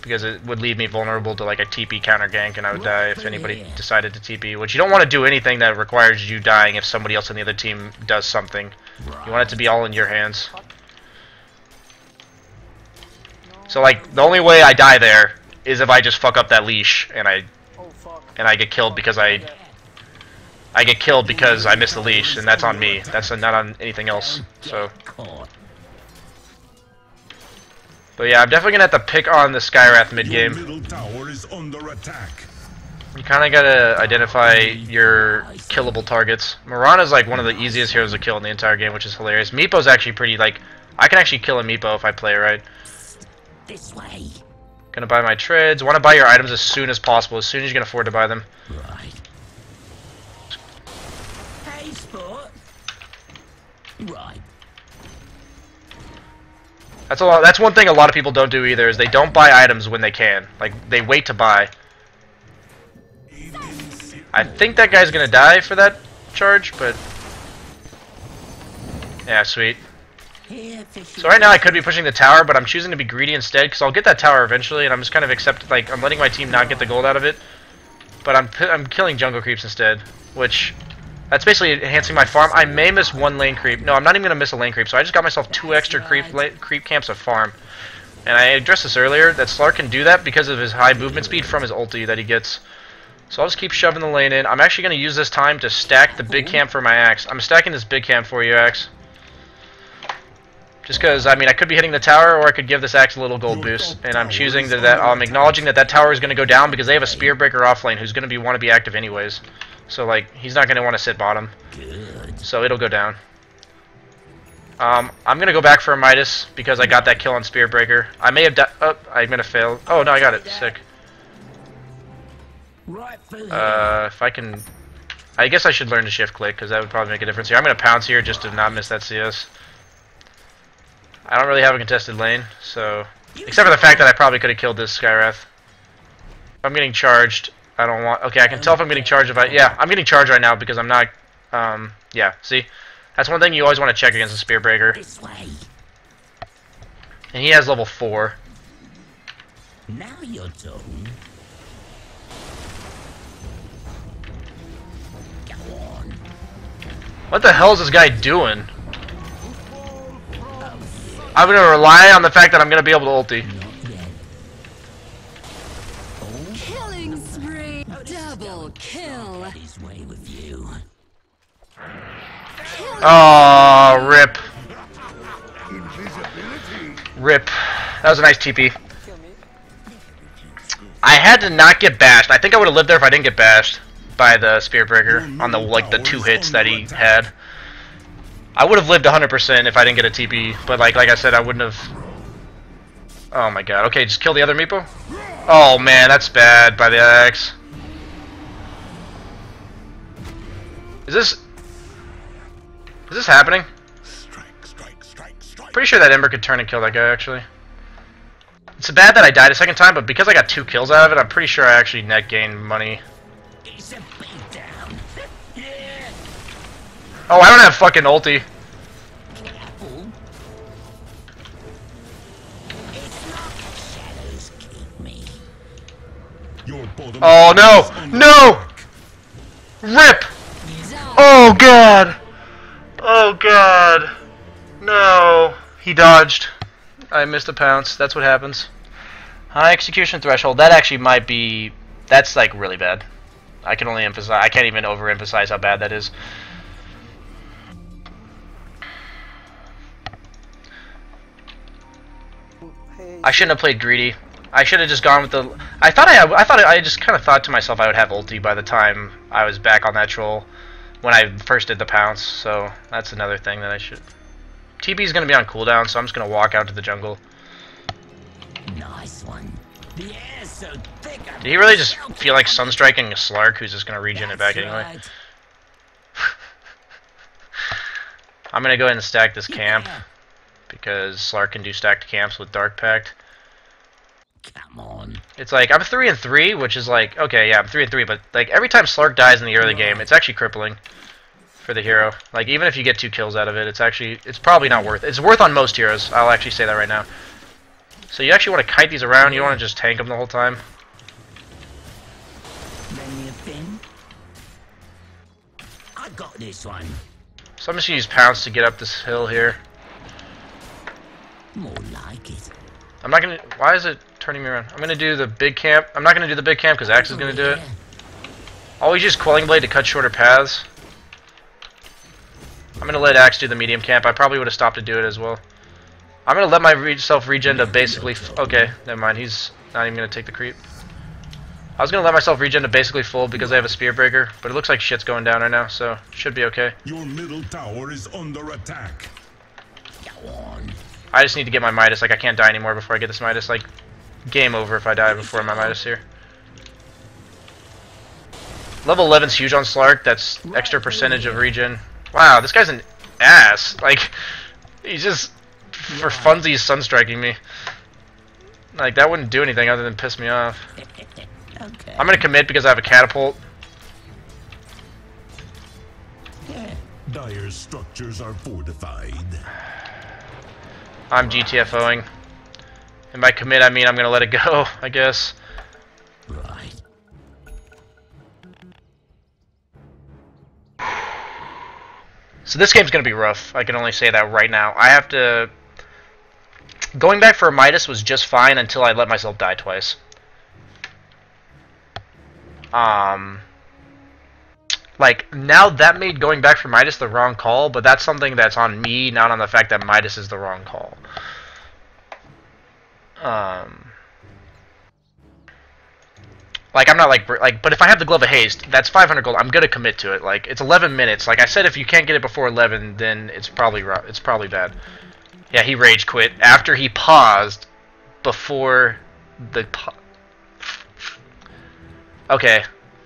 Because it would leave me vulnerable to like a TP counter gank, and I would die if anybody decided to TP. Which you don't want to do anything that requires you dying if somebody else on the other team does something. You want it to be all in your hands. So like, the only way I die there is if I just fuck up that leash and I get killed because I get killed because I missed the leash, and that's on me. That's not on anything else. So, but yeah, I'm definitely gonna have to pick on the Skywrath mid game. Middle tower is under attack. You kind of gotta identify your killable targets. Mirana's like one of the easiest heroes to kill in the entire game, which is hilarious. Meepo's actually pretty, like, I can actually kill a Meepo if I play it right. This way. Gonna buy my trades. Want to buy your items as soon as possible, as soon as you can afford to buy them. Right. Hey, sport. Right. That's one thing a lot of people don't do either, is they don't buy items when they can. Like, they wait to buy. I think that guy's gonna die for that charge, but... yeah, sweet. So right now I could be pushing the tower, but I'm choosing to be greedy instead, because I'll get that tower eventually, and I'm just kind of I'm letting my team not get the gold out of it. But I'm killing jungle creeps instead, which... that's basically enhancing my farm. I may miss one lane creep. No, I'm not even going to miss a lane creep, so I just got myself 2 extra creep camps of farm. And I addressed this earlier, that Slark can do that because of his high movement speed from his ulti that he gets. So I'll just keep shoving the lane in. I'm actually going to use this time to stack the big camp for my Axe. I'm stacking this big camp for you, Axe. Just because, I mean, I could be hitting the tower, or I could give this Axe a little gold boost. And I'm choosing that I'm acknowledging that tower is going to go down because they have a Spear Breaker off lane who's going to want to be active anyways. So, like, he's not going to want to sit bottom. Good. So it'll go down. I'm going to go back for a Midas because I got that kill on Spear Breaker. I may have oh, I'm going to fail. Oh, no, I got it. Sick. If I can... I guess I should learn to shift click because that would probably make a difference here. I'm going to pounce here just to not miss that CS. I don't really have a contested lane, so... except for the fact that I probably could have killed this Skywrath. If I'm getting charged... I don't want... okay, I can tell if I'm getting charged if I... yeah, I'm getting charged right now because I'm not... yeah, see? That's one thing you always want to check against a Spear Breaker. This way. And he has level 4. Now you're done. Go on. What the hell is this guy doing? I'm going to rely on the fact that I'm going to be able to ulti. Killing spree. Double kill. His way with you. Oh, rip. Rip. That was a nice TP. I had to not get bashed. I think I would have lived there if I didn't get bashed by the Spear Breaker on the, like, the 2 hits that he had. I would have lived 100% if I didn't get a TP, but like I said, I wouldn't have... oh my god. Okay, just kill the other Meepo? Oh man, that's bad by the Axe. Is this happening? Pretty sure that Ember could turn and kill that guy, actually. It's bad that I died a second time, but because I got 2 kills out of it, I'm pretty sure I actually net gained money. Oh, I don't have fucking ulti. Oh no! No! Rip! Oh god! Oh god! No! He dodged. I missed a pounce. That's what happens. High execution threshold. That actually might be... that's like really bad. I can only emphasize... I can't even overemphasize how bad that is. I shouldn't have played greedy. I should have just gone with the... I just kind of thought to myself I would have ulti by the time I was back on that troll when I first did the pounce. So that's another thing that I should... TB is going to be on cooldown, so I'm just going to walk out to the jungle. Nice one. The air's so thick. Did he really just feel like sunstriking a Slark who's just going to regen it back anyway? I'm going to go ahead and stack this camp. Because Slark can do stacked camps with Dark Pact. Come on. It's like, I'm 3-3, which is like, okay, yeah, I'm 3-3, but like every time Slark dies in the early game, it's actually crippling for the hero. Like, even if you get 2 kills out of it, it's probably not worth it. It's worth on most heroes, I'll actually say that right now. So you actually want to kite these around, you don't want to just tank them the whole time. I got this one. So I'm just going to use Pounce to get up this hill here. More like it. I'm not gonna... why is it turning me around? I'm gonna do the big camp. I'm not gonna do the big camp because Axe is gonna do it. Always use Quelling Blade to cut shorter paths. I'm gonna let Axe do the medium camp. I probably would have stopped to do it as well. I'm gonna let my self regen to basically... okay, never mind. He's not even gonna take the creep. I was gonna let myself regen to basically full because I have a spear breaker, but it looks like shit's going down right now, so should be okay. Your middle tower is under attack. Go on. I just need to get my Midas. Like, I can't die anymore before I get this Midas. Like, game over if I die before my Midas here. Level 11's huge on Slark. That's extra percentage of regen. Wow, this guy's an ass. Like, he's just for funsies sunstriking me. Like, that wouldn't do anything other than piss me off. Okay. I'm gonna commit because I have a catapult. Yeah. Dire's structures are fortified. I'm GTFOing. And by commit, I mean I'm gonna let it go, I guess. Right. So this game's gonna be rough. I can only say that right now. I have to... Going back for a Midas was just fine until I let myself die twice. Like, now that made going back for Midas the wrong call, but that's something that's on me, not on the fact that Midas is the wrong call. Like, I'm not like, but if I have the Glove of Haste, that's 500 gold. I'm gonna commit to it. Like, it's 11 minutes. Like I said, if you can't get it before 11, then it's probably bad. Yeah, he rage quit after he paused before the. Okay,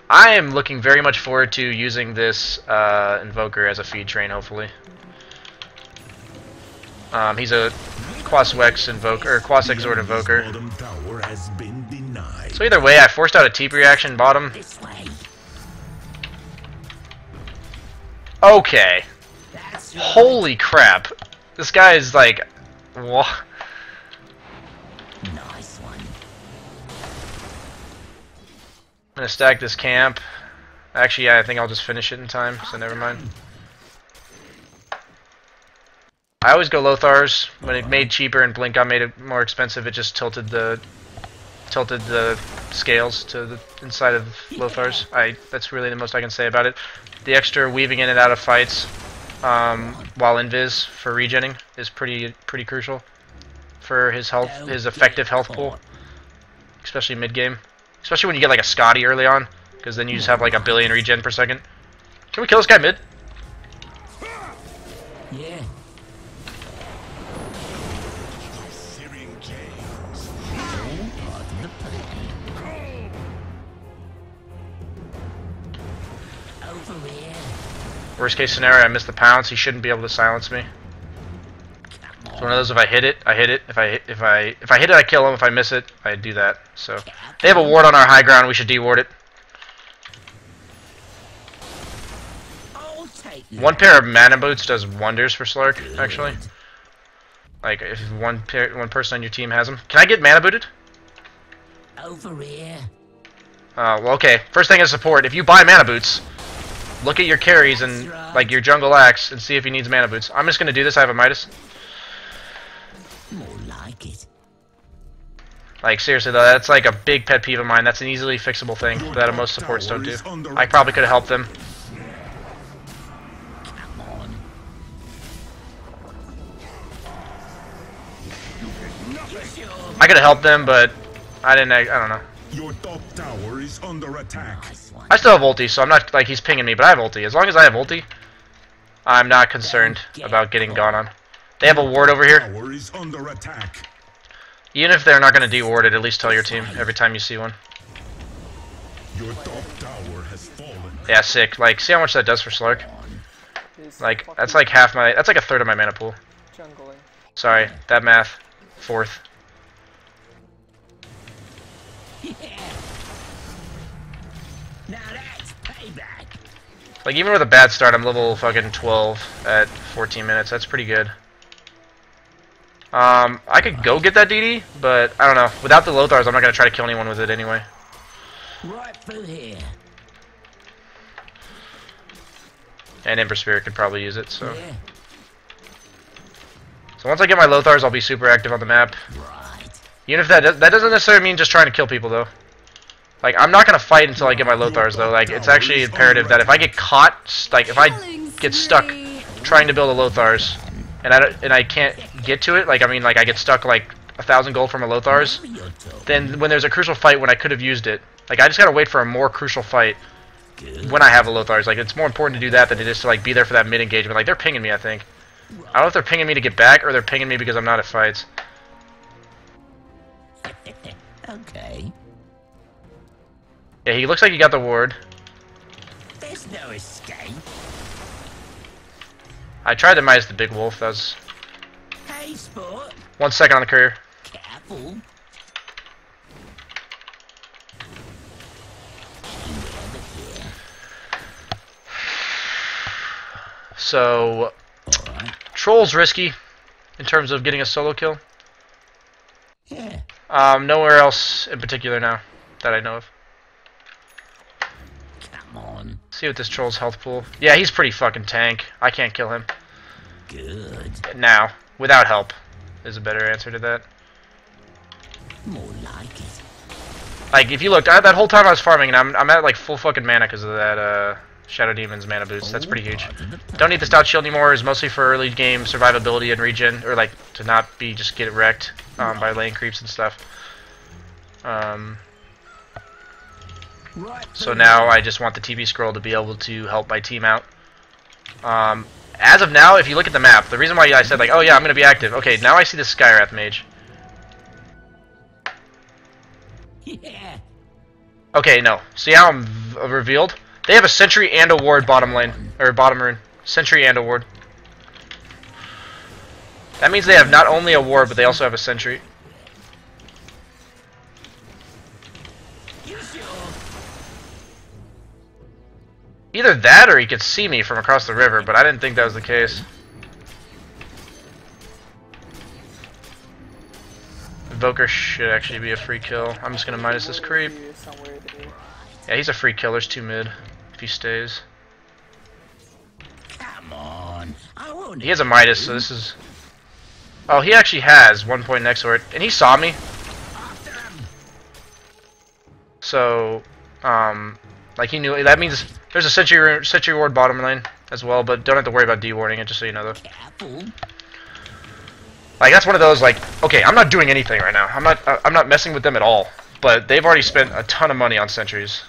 I am looking very much forward to using this Invoker as a feed train. Hopefully, he's a Quas-Wex Invoker or Quas-Exort Invoker. Bottom tower has been denied. So either way, I forced out a TP reaction bottom. This way. Okay. That's right. Holy crap. This guy is like... What? Nice one. I'm gonna stack this camp. Actually, yeah, I think I'll just finish it in time, so never mind. I always go Lothars. When it made cheaper and Blink got made it more expensive, it just tilted the scales to the inside of Lothars. That's really the most I can say about it. The extra weaving in and out of fights while invis for regenning is pretty crucial for his health, his effective health pool, especially mid game. Especially when you get like a Scotty early on, because then you just have like a billion regen per second. Can we kill this guy mid? Yeah. Over here. Worst case scenario, I miss the pounce. He shouldn't be able to silence me. It's one of those. If I hit it, I hit it. If I hit it, I kill him. If I miss it, I do that. So they have a ward on our high ground. We should deward it. One pair of mana boots does wonders for Slark. Actually, like if one person on your team has them. Can I get mana booted? Over here. Well, okay. First thing is support. If you buy mana boots, look at your carries and like your jungle axe and see if he needs mana boots. I'm just gonna do this. I have a Midas. More like it. Like seriously though, that's like a big pet peeve of mine. That's an easily fixable thing that most supports don't do. I probably could have helped them. Come on. I could have helped them, but I didn't. I don't know. Your top tower is under attack. Nice one. I still have ulti, so I'm not like he's pinging me, but I have ulti. As long as I have ulti, I'm not concerned about getting gone on. They have a ward over here. Tower is under attack. Even if they're not going to de-ward it, at least tell your team every time you see one. Your top tower has fallen. Yeah, sick. Like, see how much that does for Slark? Like, that's like half my... That's like a third of my mana pool. Jungling. Sorry, that math. Fourth. Yeah. Now that's payback. Like, even with a bad start, I'm level fucking 12 at 14 minutes. That's pretty good. I could go get that DD, but I don't know. Without the Lothars, I'm not going to try to kill anyone with it anyway. Right through here. And Ember Spirit could probably use it, so... Yeah. So once I get my Lothars, I'll be super active on the map. Right. Even if that doesn't necessarily mean just trying to kill people, though. Like, I'm not going to fight until I get my Lothars, though. Like, it's actually imperative that if I get caught, like, if I get stuck trying to build a Lothars, and I can't get to it, like, I mean, like, I get stuck, like, 1,000 gold from a Lothars, then when there's a crucial fight when I could have used it, Like, I just gotta wait for a more crucial fight when I have a Lothars. Like, it's more important to do that than it is to, like, be there for that mid-engagement. Like, they're pinging me, I think. I don't know if they're pinging me to get back, or they're pinging me because I'm not at fights. Okay. Yeah, he looks like he got the ward. There's no escape. I tried to minus the big wolf. That was... Hey, sport. 1 second on the courier. Careful. So, Troll's risky in terms of getting a solo kill. Yeah. Nowhere else in particular now that I know of. Come on. See what this Troll's health pool. Yeah, he's pretty fucking tank. I can't kill him. Good. Now, without help, is a better answer to that. More like it. Like, if you looked, that whole time I was farming, and I'm at like full fucking mana because of that Shadow Demon's mana boost. That's pretty huge. Don't need the Stout Shield anymore. It's mostly for early game survivability and regen, or like to not be just get wrecked by lane creeps and stuff. So now I just want the TP scroll to be able to help my team out. As of now, if you look at the map, the reason why I said like, oh yeah, I'm gonna be active. Okay, now I see the Skywrath mage. Yeah. Okay, no. See how I'm revealed? They have a sentry and a ward bottom lane, or bottom rune. Sentry and a ward. That means they have not only a ward, but they also have a sentry. Either that, or he could see me from across the river, but I didn't think that was the case. Invoker should actually be a free kill. I'm just gonna minus this creep. Yeah, he's a free kill. There's 2 mid if he stays. Come on. I won't. He has a Midas, so this is... Oh, he actually has 1 point next sword, and he saw me. So, like he knew. That means there's a sentry ward bottom lane as well, but don't have to worry about dewarding it. Just so you know, though. Careful. Like that's one of those like, okay, I'm not doing anything right now. I'm not messing with them at all. But they've already spent a ton of money on sentries.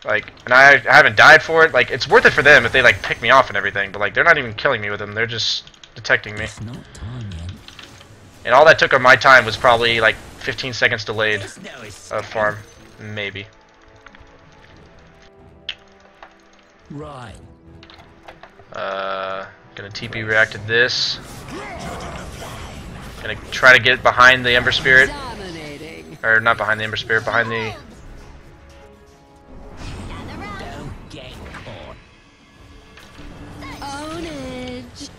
Like, and I haven't died for it. Like, it's worth it for them if they like pick me off and everything. But like, they're not even killing me with them. They're just detecting me. It's not time yet. And all that took of my time was probably like 15 seconds delayed There's no escape. of farm, maybe. Right. Gonna TP react to this. Gonna try to get behind the Ember Spirit. Dominating. Or not behind the Ember Spirit, behind the... Don't get caught. Ownage.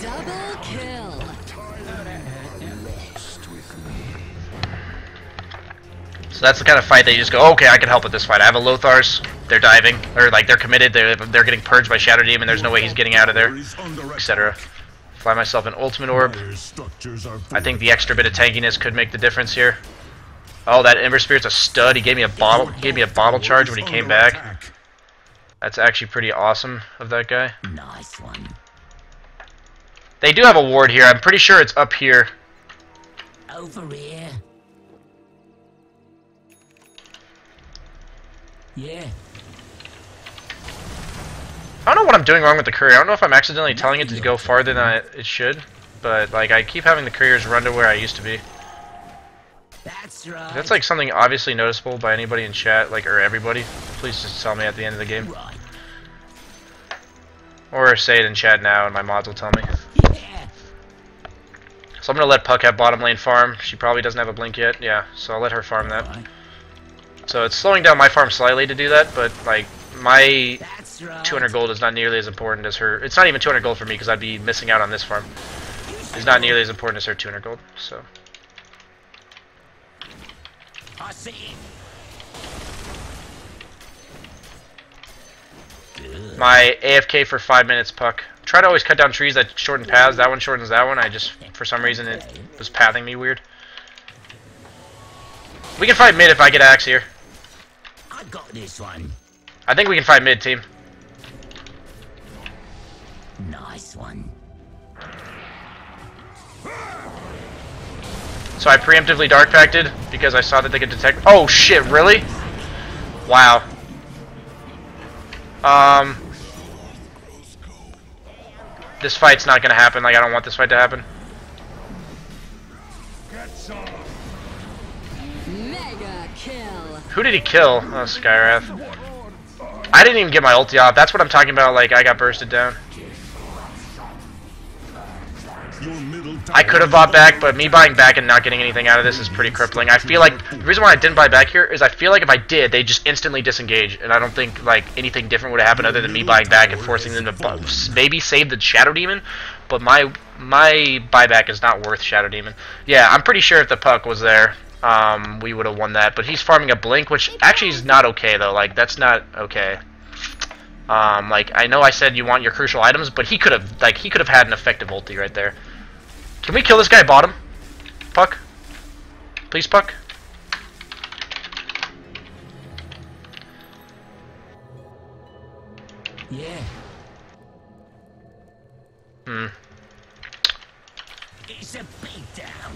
Double kill. So that's the kind of fight that you just go, okay, I can help with this fight. I have a Lothars, they're diving, or like they're committed, they're getting purged by Shadow Demon, there's no way he's getting out of there, etc. Fly myself an Ultimate Orb. I think the extra bit of tankiness could make the difference here. Oh, that Ember Spirit's a stud. He gave me a bottle charge when he came back. That's actually pretty awesome of that guy. Nice one. They do have a ward here. I'm pretty sure it's up here. Over here. Yeah. I don't know what I'm doing wrong with the courier. I don't know if I'm accidentally telling it to go farther than it should. But, like, I keep having the couriers run to where I used to be. That's right. That's, like, something obviously noticeable by anybody in chat, like, or everybody. Please just tell me at the end of the game. Right. Or say it in chat now and my mods will tell me. Yeah. So I'm going to let Puck have bottom lane farm. She probably doesn't have a blink yet. Yeah, so I'll let her farm that. Right. So it's slowing down my farm slightly to do that, but, like, my That's right. 200 gold is not nearly as important as her. It's not even 200 gold for me because I'd be missing out on this farm. It's not nearly as important as her 200 gold, so. I see it. My AFK for 5 minutes, Puck. Try to always cut down trees that shorten paths. That one shortens that one. I just, for some reason, it was pathing me weird. We can fight mid if I get axe here. I got this one. I think we can fight mid, team. Nice one. So I preemptively Dark Pacted because I saw that they could detect. Oh shit! Really? Wow. This fight's not gonna happen. Like I don't want this fight to happen. Mega kill. Who did he kill? Oh, Skyrath. I didn't even get my ulti off. That's what I'm talking about. Like I got bursted down. I could have bought back, but me buying back and not getting anything out of this is pretty crippling. I feel like the reason why I didn't buy back here is I feel like if I did, they just instantly disengage, and I don't think like anything different would have happened other than me buying back and forcing them to maybe save the Shadow Demon. But my buyback is not worth Shadow Demon. Yeah, I'm pretty sure if the puck was there, we would have won that. But he's farming a blink, which actually is not okay though. Like that's not okay. Like I know I said you want your crucial items, but he could have had an effective ulti right there. Can we kill this guy bottom? Puck? Please, Puck? Yeah. Hmm. It's a beatdown.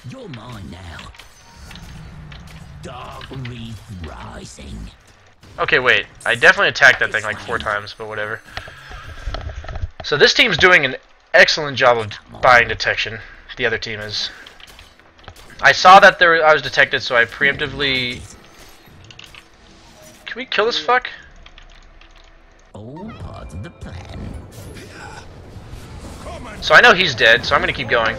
You're mine now. Dark Reef Rising. Okay, wait. I definitely attacked that thing like 4 times, but whatever. So this team's doing an excellent job of buying detection. The other team is. I saw that I was detected, so I preemptively... Can we kill this fuck? All part of the plan. So I know he's dead, so I'm gonna keep going.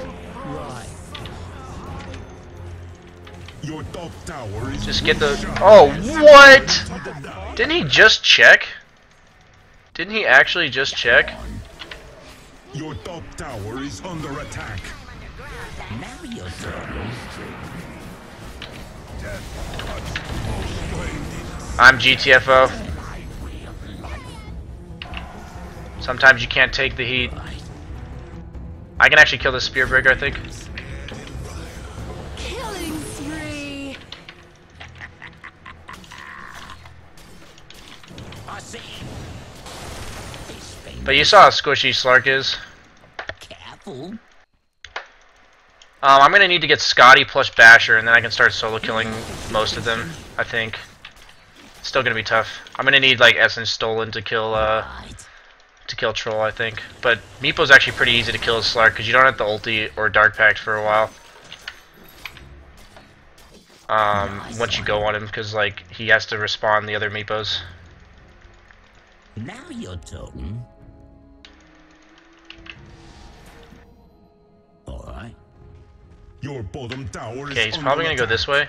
Your top tower is Just get the... Oh, what? Didn't he just check? Didn't he actually just check? Your top tower is under attack. Now you're talking. I'm GTFO. Sometimes you can't take the heat. I can actually kill this Spear Breaker, I think. Killing spree. I see. But you saw how squishy Slark is. Careful. I'm gonna need to get Scotty plus Basher, and then I can start solo killing most of them, I think. It's still gonna be tough. I'm gonna need like Essence Stolen to kill Troll, I think. But Meepo's actually pretty easy to kill as Slark because you don't have to ulti or Dark Pact for a while. Once you go on him, because like he has to respawn the other Meepos. Now you're talking. Alright. Your bottom tower is Okay, he's probably gonna under go this way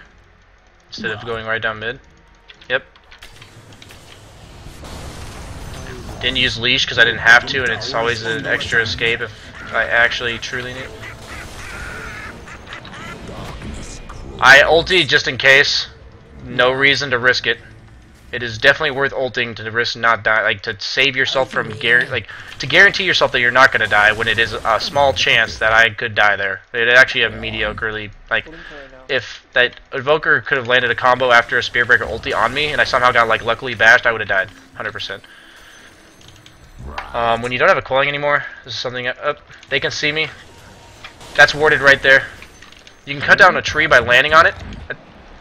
instead of going right down mid. Yep. Didn't use leash because I didn't have to, and it's always an extra escape if I actually truly need. I ulti just in case. No reason to risk it. It is definitely worth ulting to risk not die, like to save yourself from to guarantee yourself that you're not gonna die when it is a small chance that I could die there. It actually a mediocrely like if that Evoker could have landed a combo after a Spearbreaker ulti on me and I somehow got like luckily bashed, I would have died 100%. When you don't have a coiling anymore, this is something they can see me. That's warded right there. You can cut down a tree by landing on it,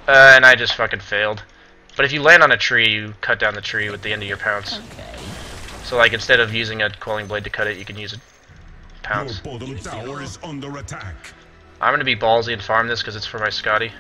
and I just fucking failed. But if you land on a tree, you cut down the tree with the end of your pounce. Okay. So like instead of using a coiling blade to cut it, you can use a pounce. Your bottom tower is under attack. I'm gonna be ballsy and farm this because it's for my Scotty.